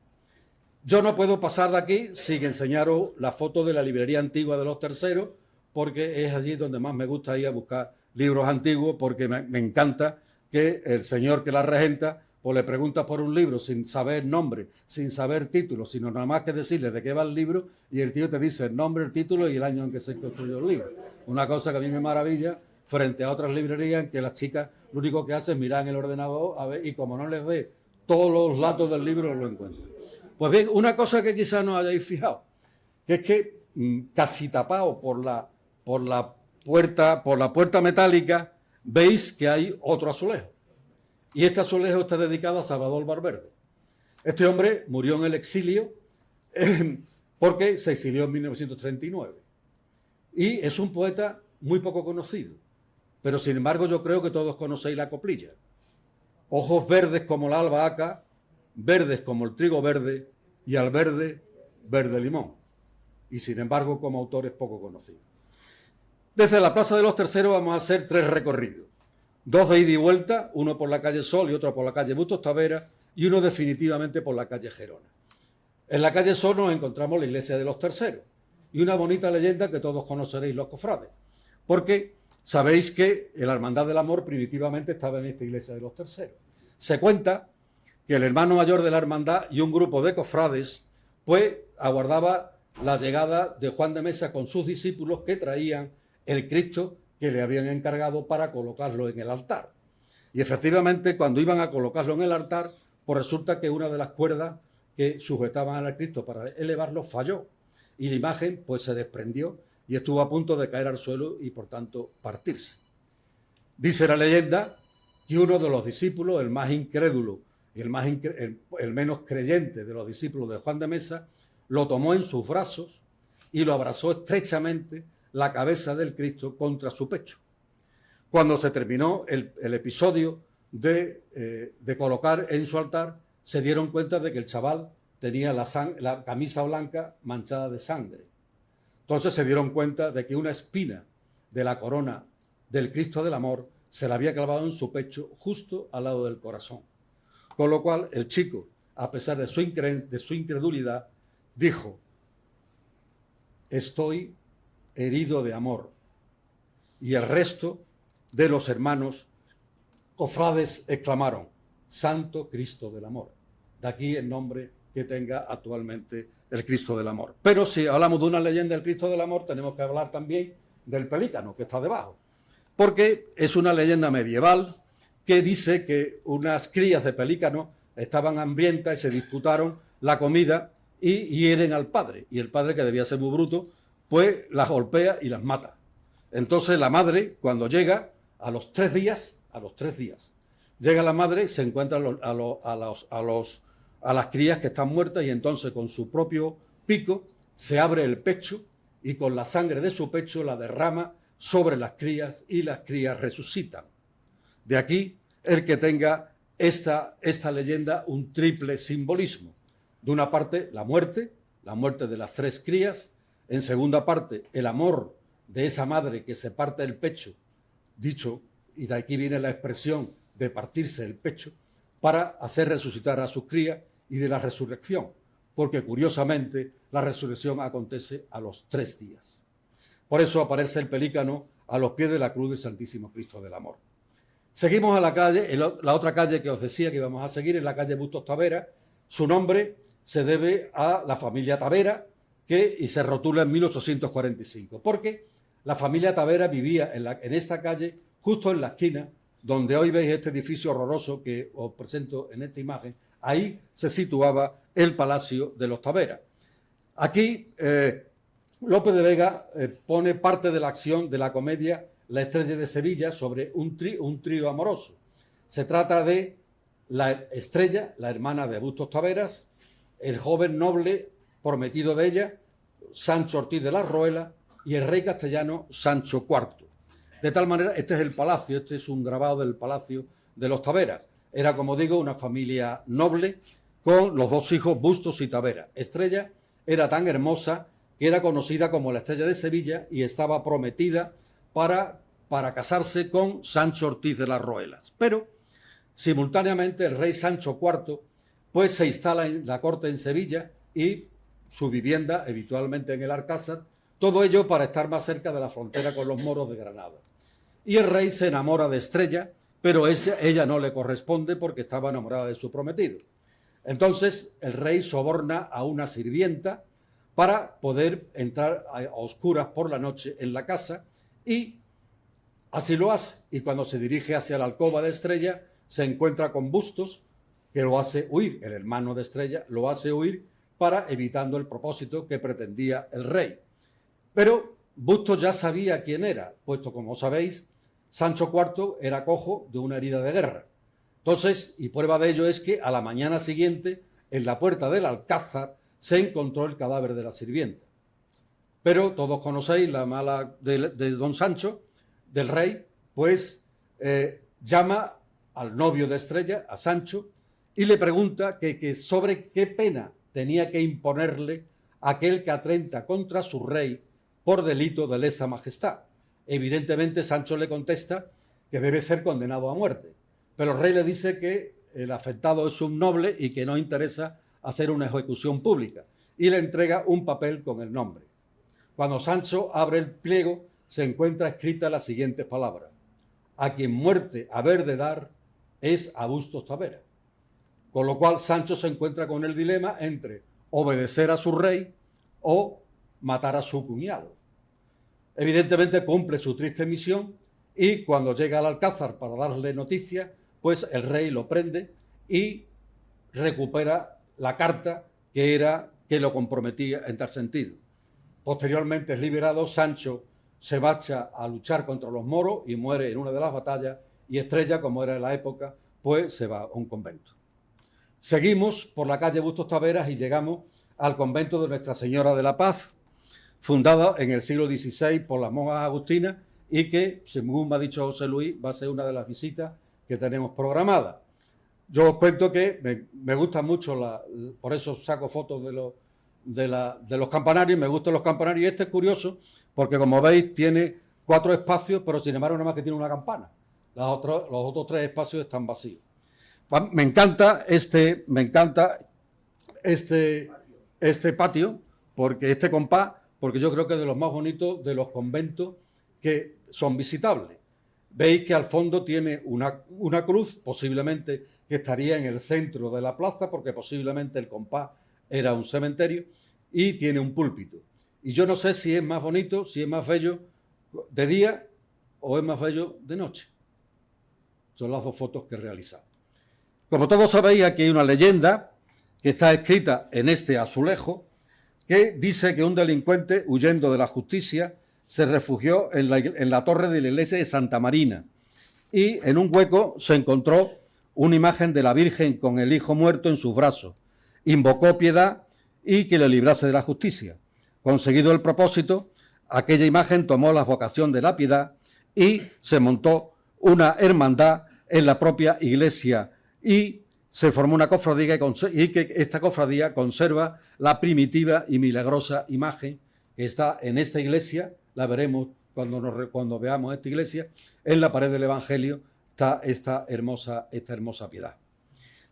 Yo no puedo pasar de aquí sin enseñaros la foto de la librería antigua de los Terceros, porque es allí donde más me gusta ir a buscar libros antiguos, porque me encanta que el señor que la regenta pues le preguntas por un libro sin saber nombre, sin saber título, sino nada más que decirle de qué va el libro y el tío te dice el nombre, el título y el año en que se construyó el libro. Una cosa que a mí me maravilla frente a otras librerías en que las chicas lo único que hacen es mirar en el ordenador a ver, y como no les dé todos los datos del libro lo encuentran. Pues bien, una cosa que quizás no hayáis fijado, que es que casi tapado por la puerta metálica, veis que hay otro azulejo. Y este azulejo está dedicado a Salvador Valverde. Este hombre murió en el exilio porque se exilió en 1939. Y es un poeta muy poco conocido. Pero sin embargo yo creo que todos conocéis la coplilla. Ojos verdes como la albahaca, verdes como el trigo verde, y al verde, verde limón. Y sin embargo como autor es poco conocido. Desde la Plaza de los Terceros vamos a hacer 3 recorridos. 2 de ida y vuelta, uno por la calle Sol y otro por la calle Bustos Tavera, y uno definitivamente por la calle Gerona. En la calle Sol nos encontramos la iglesia de los Terceros y una bonita leyenda que todos conoceréis los cofrades, porque sabéis que la Hermandad del Amor primitivamente estaba en esta iglesia de los Terceros. Se cuenta que el hermano mayor de la hermandad y un grupo de cofrades pues aguardaba la llegada de Juan de Mesa con sus discípulos que traían el Cristo que le habían encargado para colocarlo en el altar. Y efectivamente, cuando iban a colocarlo en el altar, pues resulta que una de las cuerdas que sujetaban al Cristo para elevarlo falló y la imagen pues se desprendió y estuvo a punto de caer al suelo y por tanto partirse. Dice la leyenda que uno de los discípulos, el más incrédulo y el menos creyente de los discípulos de Juan de Mesa, lo tomó en sus brazos y lo abrazó estrechamente la cabeza del Cristo contra su pecho. Cuando se terminó el episodio de colocar en su altar, se dieron cuenta de que el chaval tenía la camisa blanca manchada de sangre. Entonces se dieron cuenta de que una espina de la corona del Cristo del Amor se la había clavado en su pecho justo al lado del corazón. Con lo cual el chico, a pesar de su incredulidad, dijo: estoy herido de amor. Y el resto de los hermanos cofrades exclamaron: Santo Cristo del Amor. De aquí el nombre que tenga actualmente el Cristo del Amor. Pero si hablamos de una leyenda del Cristo del Amor, tenemos que hablar también del pelícano que está debajo, porque es una leyenda medieval que dice que unas crías de pelícano estaban hambrientas y se disputaron la comida y hieren al padre. Y el padre, que debía ser muy bruto, pues las golpea y las mata. Entonces la madre, cuando llega, a los 3 días, llega la madre, se encuentra a las crías que están muertas, y entonces con su propio pico se abre el pecho y con la sangre de su pecho la derrama sobre las crías y las crías resucitan. De aquí el que tenga esta leyenda un triple simbolismo. De una parte, la muerte de las 3 crías. En segunda parte, el amor de esa madre que se parte el pecho, dicho, y de aquí viene la expresión de partirse el pecho, para hacer resucitar a sus crías, y de la resurrección, porque curiosamente la resurrección acontece a los 3 días. Por eso aparece el pelícano a los pies de la cruz del Santísimo Cristo del Amor. Seguimos a la calle, la otra calle que os decía que íbamos a seguir es la calle Bustos Tavera. Su nombre se debe a la familia Tavera, y se rotula en 1845, porque la familia Tavera vivía en esta calle, justo en la esquina donde hoy veis este edificio horroroso que os presento en esta imagen. Ahí se situaba el Palacio de los Tavera. Aquí Lope de Vega pone parte de la acción de la comedia La Estrella de Sevilla sobre un trío amoroso. Se trata de la Estrella, la hermana de Bustos Taveras, el joven noble prometido de ella, Sancho Ortiz de la Roela, y el rey castellano Sancho IV. De tal manera, este es el palacio, este es un grabado del Palacio de los Taveras. Era, como digo, una familia noble con los 2 hijos Bustos y Tavera. Estrella era tan hermosa que era conocida como la Estrella de Sevilla y estaba prometida para casarse con Sancho Ortiz de las Roelas. Pero, simultáneamente, el rey Sancho IV pues se instala en la corte en Sevilla y su vivienda habitualmente en el Alcázar, todo ello para estar más cerca de la frontera con los moros de Granada. Y el rey se enamora de Estrella, pero ella no le corresponde porque estaba enamorada de su prometido. Entonces el rey soborna a una sirvienta para poder entrar a oscuras por la noche en la casa, y así lo hace. Y cuando se dirige hacia la alcoba de Estrella, se encuentra con Bustos, que lo hace huir. El hermano de Estrella lo hace huir evitando el propósito que pretendía el rey. Pero Bustos ya sabía quién era, puesto, como sabéis, Sancho IV era cojo de una herida de guerra. Entonces, y prueba de ello es que a la mañana siguiente, en la puerta del Alcázar, se encontró el cadáver de la sirvienta. Pero todos conocéis la mala de don Sancho, del rey, pues llama al novio de Estrella, a Sancho, y le pregunta que sobre qué pena tenía que imponerle aquel que atenta contra su rey por delito de lesa majestad. Evidentemente Sancho le contesta que debe ser condenado a muerte, pero el rey le dice que el afectado es un noble y que no interesa hacer una ejecución pública, y le entrega un papel con el nombre. Cuando Sancho abre el pliego, se encuentra escrita las siguientes palabras: a quien muerte haber de dar es a Bustos Tavera. Con lo cual Sancho se encuentra con el dilema entre obedecer a su rey o matar a su cuñado. Evidentemente cumple su triste misión, y cuando llega al Alcázar para darle noticia, pues el rey lo prende y recupera la carta que lo comprometía en tal sentido. Posteriormente es liberado, Sancho se marcha a luchar contra los moros y muere en una de las batallas, y Estrella, como era en la época, pues se va a un convento. Seguimos por la calle Bustos Taveras y llegamos al convento de Nuestra Señora de la Paz, fundada en el siglo XVI por las monjas agustinas y que, según me ha dicho José Luis, va a ser una de las visitas que tenemos programadas. Yo os cuento que me gusta mucho, por eso saco fotos de los campanarios, me gustan los campanarios, y este es curioso porque, como veis, tiene 4 espacios, pero sin embargo nada más que tiene una campana. Los otros 3 espacios están vacíos. Me encanta este patio, porque este compás, porque yo creo que es de los más bonitos de los conventos que son visitables. Veis que al fondo tiene una cruz, posiblemente que estaría en el centro de la plaza, porque posiblemente el compás era un cementerio, y tiene un púlpito. Y yo no sé si es más bonito, si es más bello de día o es más bello de noche. Son las 2 fotos que he realizado. Como todos sabéis, aquí hay una leyenda que está escrita en este azulejo, que dice que un delincuente, huyendo de la justicia, se refugió en la torre de la iglesia de Santa Marina, y en un hueco se encontró una imagen de la Virgen con el hijo muerto en sus brazos. Invocó piedad y que le librase de la justicia. Conseguido el propósito, aquella imagen tomó la vocación de la piedad y se montó una hermandad en la propia iglesia, y se formó una cofradía y que esta cofradía conserva la primitiva y milagrosa imagen que está en esta iglesia. La veremos cuando veamos esta iglesia. En la pared del Evangelio está esta hermosa piedad.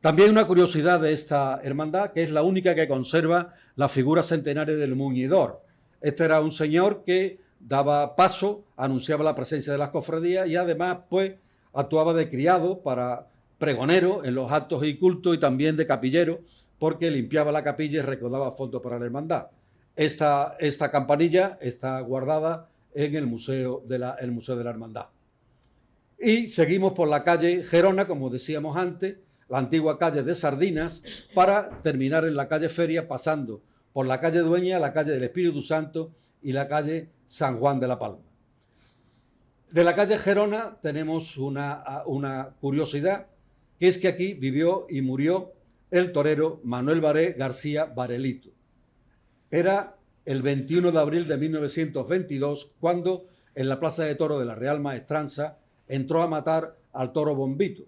También una curiosidad de esta hermandad, que es la única que conserva la figura centenaria del muñidor. Este era un señor que daba paso, anunciaba la presencia de las cofradías y además pues actuaba de criado para pregonero en los actos y cultos, y también de capillero, porque limpiaba la capilla y recaudaba fondos para la hermandad. Esta campanilla está guardada en el Museo de la Hermandad. Y seguimos por la calle Gerona, como decíamos antes, la antigua calle de Sardinas, para terminar en la calle Feria, pasando por la calle Dueña, la calle del Espíritu Santo y la calle San Juan de la Palma. De la calle Gerona tenemos una curiosidad, que es que aquí vivió y murió el torero Manuel Baré García Barelito. Era el 21 de abril de 1922 cuando en la Plaza de Toros de la Real Maestranza entró a matar al toro Bombito,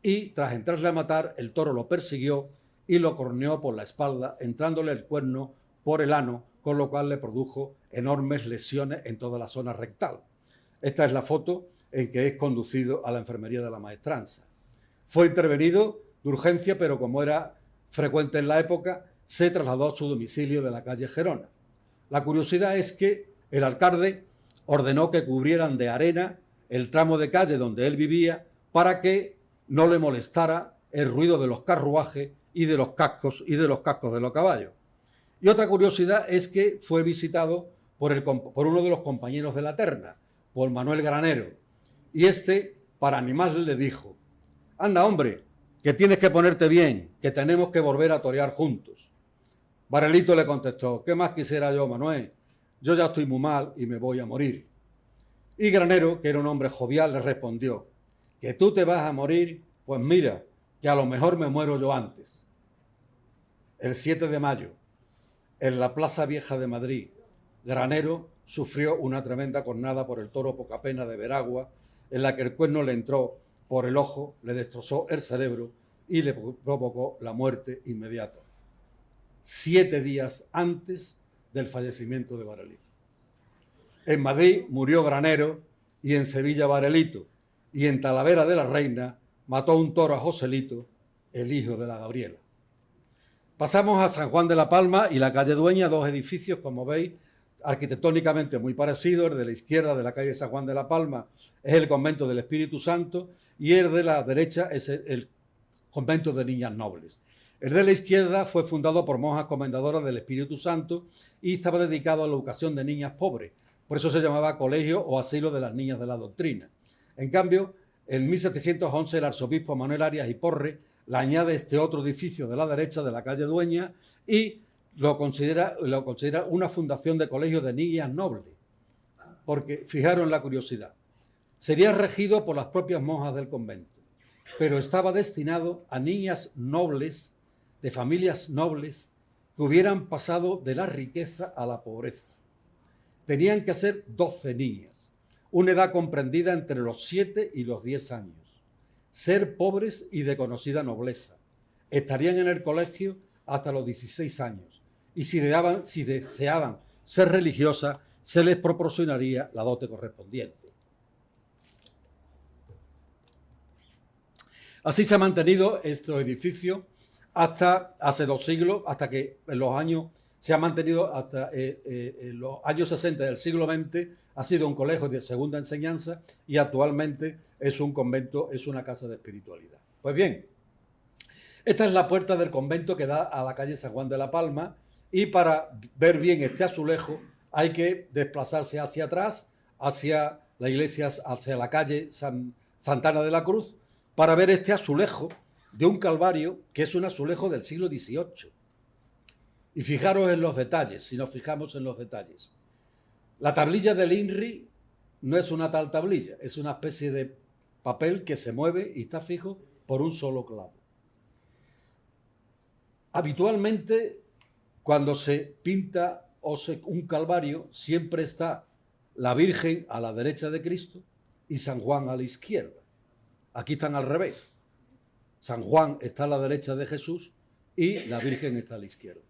y tras entrarle a matar, el toro lo persiguió y lo corneó por la espalda, entrándole el cuerno por el ano, con lo cual le produjo enormes lesiones en toda la zona rectal. Esta es la foto en que es conducido a la enfermería de la Maestranza. Fue intervenido de urgencia, pero como era frecuente en la época, se trasladó a su domicilio de la calle Gerona. La curiosidad es que el alcalde ordenó que cubrieran de arena el tramo de calle donde él vivía para que no le molestara el ruido de los carruajes y de los cascos de los caballos. Y otra curiosidad es que fue visitado por uno de los compañeros de la terna, por Manuel Granero, y para animarle, le dijo: anda, hombre, que tienes que ponerte bien, que tenemos que volver a torear juntos. Barelito le contestó: ¿qué más quisiera yo, Manuel? Yo ya estoy muy mal y me voy a morir. Y Granero, que era un hombre jovial, le respondió: ¿que tú te vas a morir? Pues mira, que a lo mejor me muero yo antes. El 7 de mayo, en la Plaza Vieja de Madrid, Granero sufrió una tremenda cornada por el toro Pocapena de Veragua, en la que el cuerno le entró por el ojo, le destrozó el cerebro y le provocó la muerte inmediata, 7 días antes del fallecimiento de Barelito. En Madrid murió Granero y en Sevilla Barelito, y en Talavera de la Reina mató un toro a Joselito, el hijo de la Gabriela. Pasamos a San Juan de la Palma y la calle Dueña, 2 edificios, como veis, arquitectónicamente muy parecidos. El de la izquierda de la calle San Juan de la Palma es el convento del Espíritu Santo y el de la derecha es el convento de Niñas Nobles. El de la izquierda fue fundado por monjas comendadoras del Espíritu Santo y estaba dedicado a la educación de niñas pobres. Por eso se llamaba Colegio o Asilo de las Niñas de la Doctrina. En cambio, en 1711 el arzobispo Manuel Arias y Porre le añade este otro edificio de la derecha de la calle Dueña y lo considera una fundación de colegios de niñas nobles, porque fijaros en la curiosidad, sería regido por las propias monjas del convento, pero estaba destinado a niñas nobles, de familias nobles, que hubieran pasado de la riqueza a la pobreza. Tenían que ser 12 niñas, una edad comprendida entre los 7 y los 10 años, ser pobres y de conocida nobleza. Estarían en el colegio hasta los 16 años y si deseaban ser religiosas, se les proporcionaría la dote correspondiente. Así se ha mantenido este edificio hasta hace 2 siglos, hasta que en los años se ha mantenido hasta los años 60 del siglo XX, ha sido un colegio de segunda enseñanza y actualmente es un convento, es una casa de espiritualidad. Pues bien, esta es la puerta del convento que da a la calle San Juan de la Palma y para ver bien este azulejo hay que desplazarse hacia atrás, hacia la iglesia, hacia la calle Santana de la Cruz, para ver este azulejo de un calvario que es un azulejo del siglo XVIII. Y fijaros en los detalles, si nos fijamos en los detalles. La tablilla del INRI no es una tal tablilla, es una especie de papel que se mueve y está fijo por un solo clavo. Habitualmente, cuando se pinta un calvario, siempre está la Virgen a la derecha de Cristo y San Juan a la izquierda. Aquí están al revés. San Juan está a la derecha de Jesús y la Virgen está a la izquierda.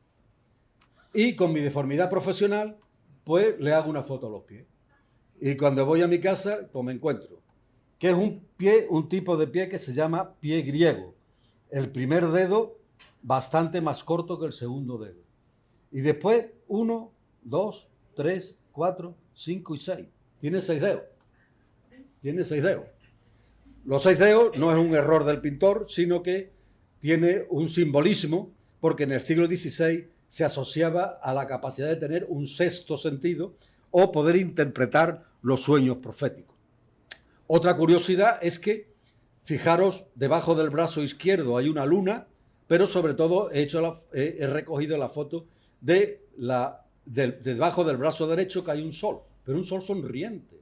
Y con mi deformidad profesional, pues le hago una foto a los pies. Y cuando voy a mi casa, pues me encuentro que es un tipo de pie que se llama pie griego. El primer dedo bastante más corto que el segundo dedo. Y después 1, 2, 3, 4, 5 y 6. Tiene 6 dedos. Tiene 6 dedos. Los 6 dedos no es un error del pintor, sino que tiene un simbolismo, porque en el siglo XVI se asociaba a la capacidad de tener un sexto sentido o poder interpretar los sueños proféticos. Otra curiosidad es que, fijaros, debajo del brazo izquierdo hay una luna, pero sobre todo he recogido la foto debajo del brazo derecho que hay un sol, pero un sol sonriente.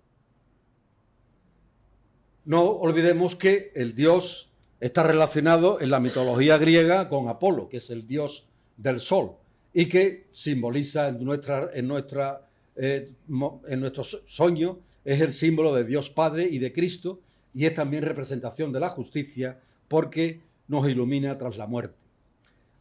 No olvidemos que el dios está relacionado en la mitología griega con Apolo, que es el dios del sol, y que simboliza en nuestro sueño, es el símbolo de Dios Padre y de Cristo, y es también representación de la justicia porque nos ilumina tras la muerte.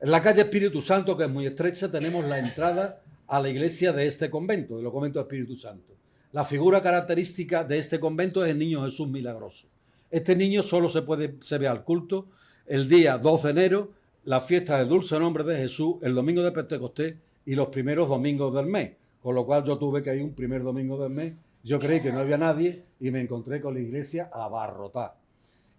En la calle Espíritu Santo, que es muy estrecha, tenemos la entrada a la iglesia de este convento, de los conventos de Espíritu Santo. La figura característica de este convento es el Niño Jesús Milagroso. Este niño solo se ve al culto el día 2 de enero, la fiesta del dulce nombre de Jesús, el domingo de Pentecostés y los primeros domingos del mes. Con lo cual yo tuve que ir un primer domingo del mes. Yo creí que no había nadie y me encontré con la iglesia abarrotada.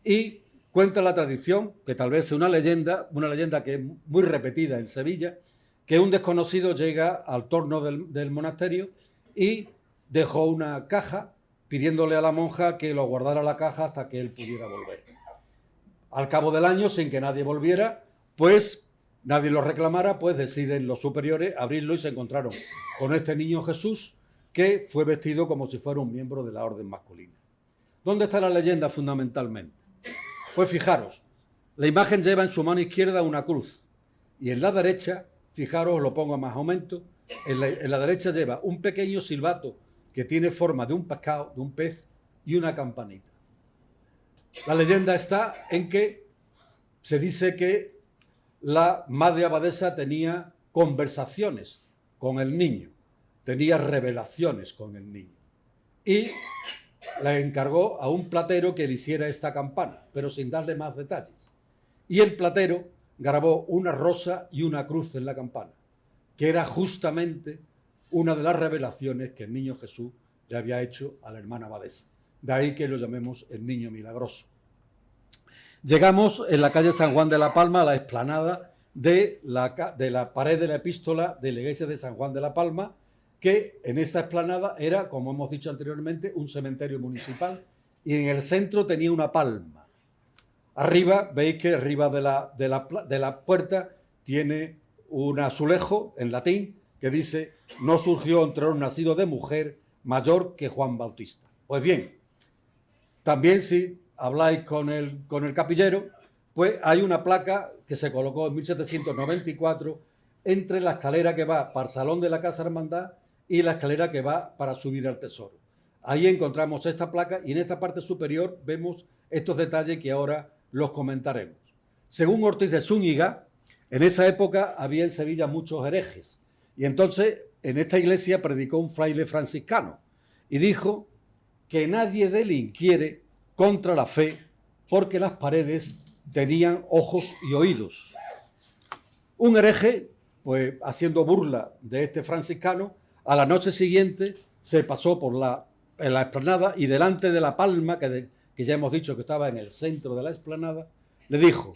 Y cuenta la tradición, que tal vez sea una leyenda que es muy repetida en Sevilla, que un desconocido llega al torno del monasterio y dejó una caja pidiéndole a la monja que lo guardara la caja hasta que él pudiera volver. Al cabo del año, sin que nadie volviera, pues nadie lo reclamara, pues deciden los superiores abrirlo y se encontraron con este niño Jesús que fue vestido como si fuera un miembro de la orden masculina. ¿Dónde está la leyenda fundamentalmente? Pues fijaros, la imagen lleva en su mano izquierda una cruz y en la derecha, fijaros, os lo pongo a más aumento, en la derecha lleva un pequeño silbato que tiene forma de un pescado, de un pez y una campanita. La leyenda está en que se dice que la madre abadesa tenía conversaciones con el niño, tenía revelaciones con el niño y le encargó a un platero que le hiciera esta campana, pero sin darle más detalles. Y el platero grabó una rosa y una cruz en la campana, que era justamente una de las revelaciones que el niño Jesús le había hecho a la hermana abadesa. De ahí que lo llamemos el niño milagroso. Llegamos en la calle San Juan de la Palma a la explanada de la pared de la epístola de la iglesia de San Juan de la Palma, que en esta explanada era, como hemos dicho anteriormente, un cementerio municipal y en el centro tenía una palma. Arriba, veis que arriba de la puerta tiene un azulejo en latín que dice: no surgió entre los nacidos de mujer mayor que Juan Bautista. Pues bien, también si habláis con el capillero, pues hay una placa que se colocó en 1794 entre la escalera que va para el Salón de la Casa Hermandad y la escalera que va para subir al Tesoro. Ahí encontramos esta placa y en esta parte superior vemos estos detalles que ahora los comentaremos. Según Ortiz de Zúñiga, en esa época había en Sevilla muchos herejes y entonces en esta iglesia predicó un fraile franciscano y dijo que nadie delinquiere contra la fe porque las paredes tenían ojos y oídos. Un hereje, pues haciendo burla de este franciscano, a la noche siguiente se pasó en la explanada y delante de la palma, que ya hemos dicho que estaba en el centro de la explanada, le dijo: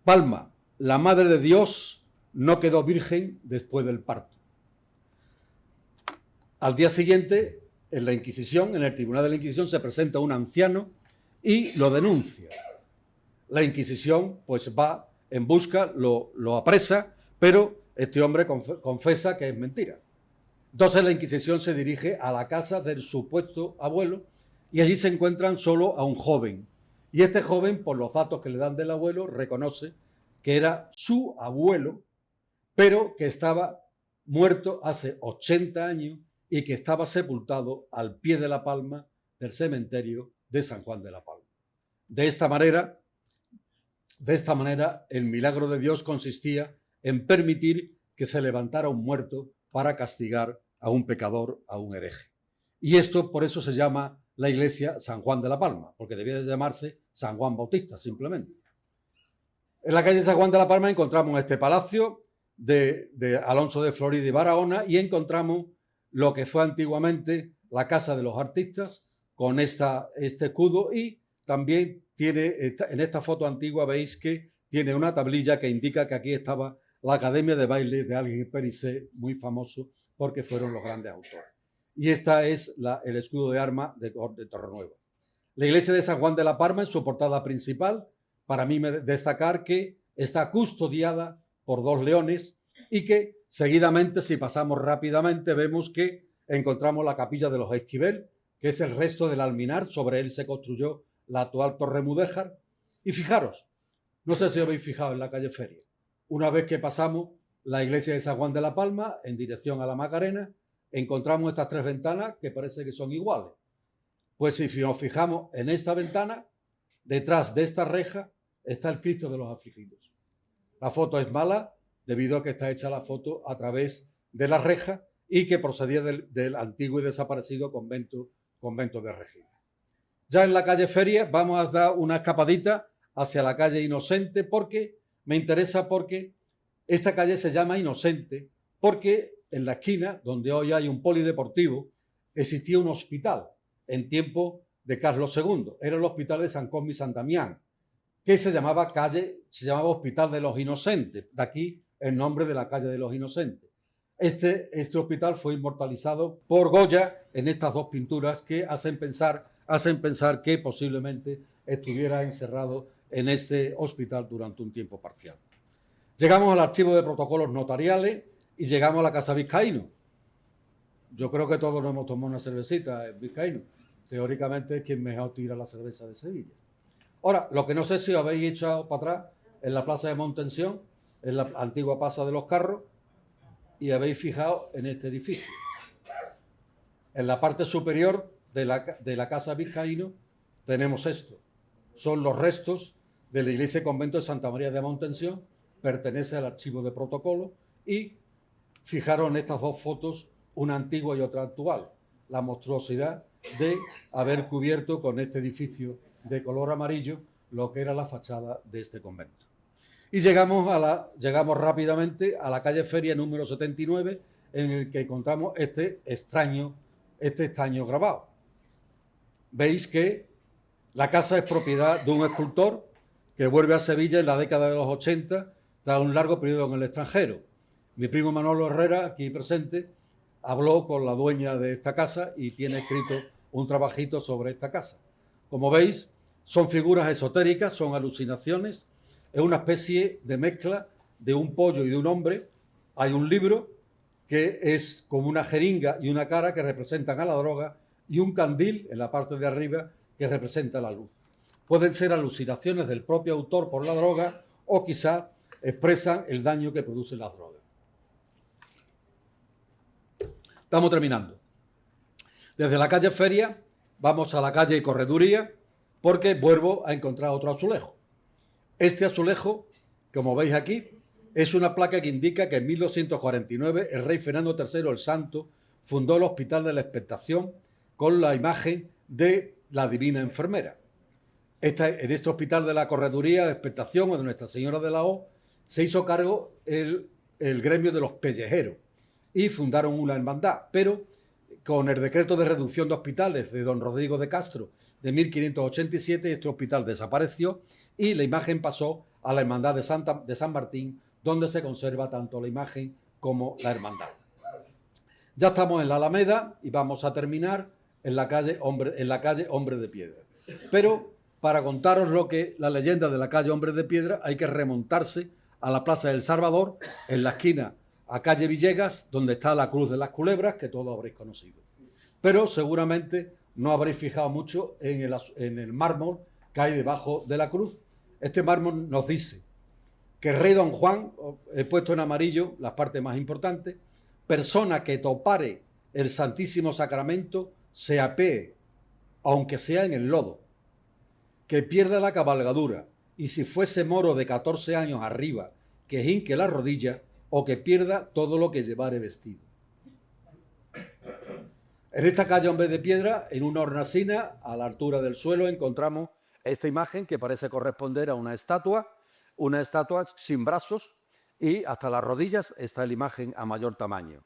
Palma, la Madre de Dios no quedó virgen después del parto. Al día siguiente, en la Inquisición, en el Tribunal de la Inquisición, se presenta un anciano y lo denuncia. La Inquisición pues va en busca, lo apresa, pero este hombre confiesa que es mentira. Entonces la Inquisición se dirige a la casa del supuesto abuelo y allí se encuentran solo a un joven. Y este joven, por los datos que le dan del abuelo, reconoce que era su abuelo, pero que estaba muerto hace 80 años y que estaba sepultado al pie de la palma del cementerio de San Juan de la Palma. De esta manera, el milagro de Dios consistía en permitir que se levantara un muerto para castigar a un pecador, a un hereje. Y esto por eso se llama la iglesia San Juan de la Palma, porque debía de llamarse San Juan Bautista simplemente. En la calle San Juan de la Palma encontramos este palacio de Alonso de Florida y Barahona y encontramos lo que fue antiguamente la Casa de los Artistas con este escudo y también tiene, en esta foto antigua veis que tiene una tablilla que indica que aquí estaba la Academia de Baile de Alguien y Perisset, muy famoso porque fueron los grandes autores. Y esta es el escudo de armas de Torrenueva. La iglesia de San Juan de la Palma, en su portada principal, para mí destacar que está custodiada por 2 leones y que seguidamente, si pasamos rápidamente, vemos que encontramos la capilla de los Esquivel, que es el resto del alminar, sobre él se construyó la actual Torre Mudéjar. Y fijaros, no sé si os habéis fijado en la calle Feria, una vez que pasamos la iglesia de San Juan de la Palma en dirección a la Macarena, encontramos estas 3 ventanas que parece que son iguales. Pues si nos fijamos en esta ventana, detrás de esta reja está el Cristo de los Afligidos. La foto es mala debido a que está hecha la foto a través de la reja y que procedía del antiguo y desaparecido convento de Regina. Ya en la calle Feria vamos a dar una escapadita hacia la calle Inocente porque me interesa, porque esta calle se llama Inocente porque en la esquina donde hoy hay un polideportivo existía un hospital en tiempo de Carlos II. Era el hospital de San Cosme y San Damián, que se llamaba Hospital de los Inocentes. De aquí el nombre de la calle de los Inocentes. Este hospital fue inmortalizado por Goya en estas 2 pinturas que hacen pensar que posiblemente estuviera encerrado en este hospital durante un tiempo parcial. Llegamos al archivo de protocolos notariales y llegamos a la Casa Vizcaíno. Yo creo que todos nos hemos tomado una cervecita en Vizcaíno. Teóricamente es quien mejor tira la cerveza de Sevilla. Ahora, lo que no sé si os habéis echado para atrás en la plaza de Montensión, en la antigua Plaza de los Carros, y habéis fijado en este edificio. En la parte superior de la Casa Vizcaíno tenemos esto. Son los restos de la iglesia y convento de Santa María de Montensión, pertenece al archivo de protocolo, y fijaros en estas 2 fotos, una antigua y otra actual, la monstruosidad de haber cubierto con este edificio de color amarillo lo que era la fachada de este convento. Y llegamos rápidamente a la calle Feria número 79, en el que encontramos este extraño grabado. Veis que la casa es propiedad de un escultor que vuelve a Sevilla en la década de los 80 tras un largo periodo en el extranjero. Mi primo Manolo Herrera, aquí presente, habló con la dueña de esta casa y tiene escrito un trabajito sobre esta casa. Como veis, son figuras esotéricas, son alucinaciones, es una especie de mezcla de un pollo y de un hombre, hay un libro que es como una jeringa y una cara que representan a la droga y un candil en la parte de arriba que representa la luz. Pueden ser alucinaciones del propio autor por la droga o quizá expresan el daño que producen las drogas. Estamos terminando. Desde la calle Feria vamos a la calle Correduría porque vuelvo a encontrar otro azulejo. Este azulejo, como veis aquí, es una placa que indica que en 1249 el rey Fernando III el Santo fundó el Hospital de la Expectación con la imagen de la Divina Enfermera. En este Hospital de la Correduría de Expectación o de Nuestra Señora de la O se hizo cargo el gremio de los pellejeros y fundaron una hermandad, pero con el decreto de reducción de hospitales de don Rodrigo de Castro de 1587 este hospital desapareció y la imagen pasó a la hermandad de San Martín, donde se conserva tanto la imagen como la hermandad. Ya estamos en la Alameda y vamos a terminar en la calle Hombre de Piedra. Pero para contaros la leyenda de la calle Hombre de Piedra hay que remontarse a la Plaza del Salvador, en la esquina a calle Villegas, donde está la Cruz de las Culebras, que todos habréis conocido. Pero seguramente no habréis fijado mucho en el mármol que hay debajo de la cruz. Este mármol nos dice que el rey don Juan, he puesto en amarillo las partes más importantes, persona que topare el Santísimo Sacramento se apee, aunque sea en el lodo, que pierda la cabalgadura, y si fuese moro de 14 años arriba, que hinque la rodilla, o que pierda todo lo que llevare vestido. En esta calle Hombre de Piedra, en una hornacina, a la altura del suelo, encontramos esta imagen que parece corresponder a una estatua sin brazos, y hasta las rodillas está la imagen a mayor tamaño.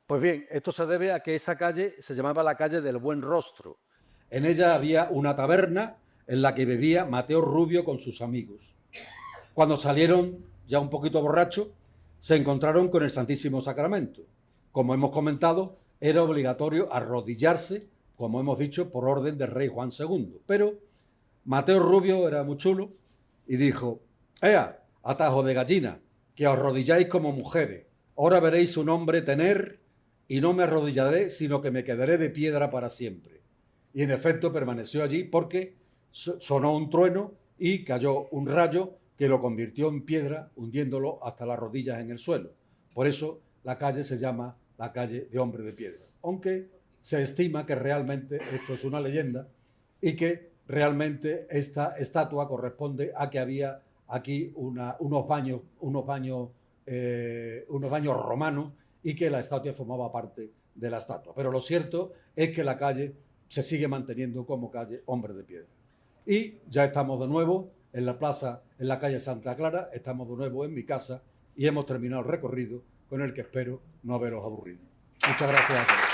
Pues bien, esto se debe a que esa calle se llamaba la calle del Buen Rostro. En ella había una taberna en la que bebía Mateo Rubio con sus amigos. Cuando salieron ya un poquito borrachos, se encontraron con el Santísimo Sacramento. Como hemos comentado, era obligatorio arrodillarse, como hemos dicho, por orden del rey Juan II. Pero Mateo Rubio era muy chulo y dijo: ¡Ea, atajo de gallina, que os arrodilláis como mujeres! Ahora veréis un hombre tener, y no me arrodillaré, sino que me quedaré de piedra para siempre. Y en efecto permaneció allí porque sonó un trueno y cayó un rayo que lo convirtió en piedra, hundiéndolo hasta las rodillas en el suelo. Por eso la calle se llama la calle de Hombre de Piedra. Aunque se estima que realmente esto es una leyenda y que realmente esta estatua corresponde a que había aquí unos baños romanos y que la estatua formaba parte de la estatua. Pero lo cierto es que la calle se sigue manteniendo como calle Hombre de Piedra. Y ya estamos de nuevo en la plaza, en la calle Santa Clara, estamos de nuevo en mi casa y hemos terminado el recorrido con el que espero no haberos aburrido. Muchas gracias a todos.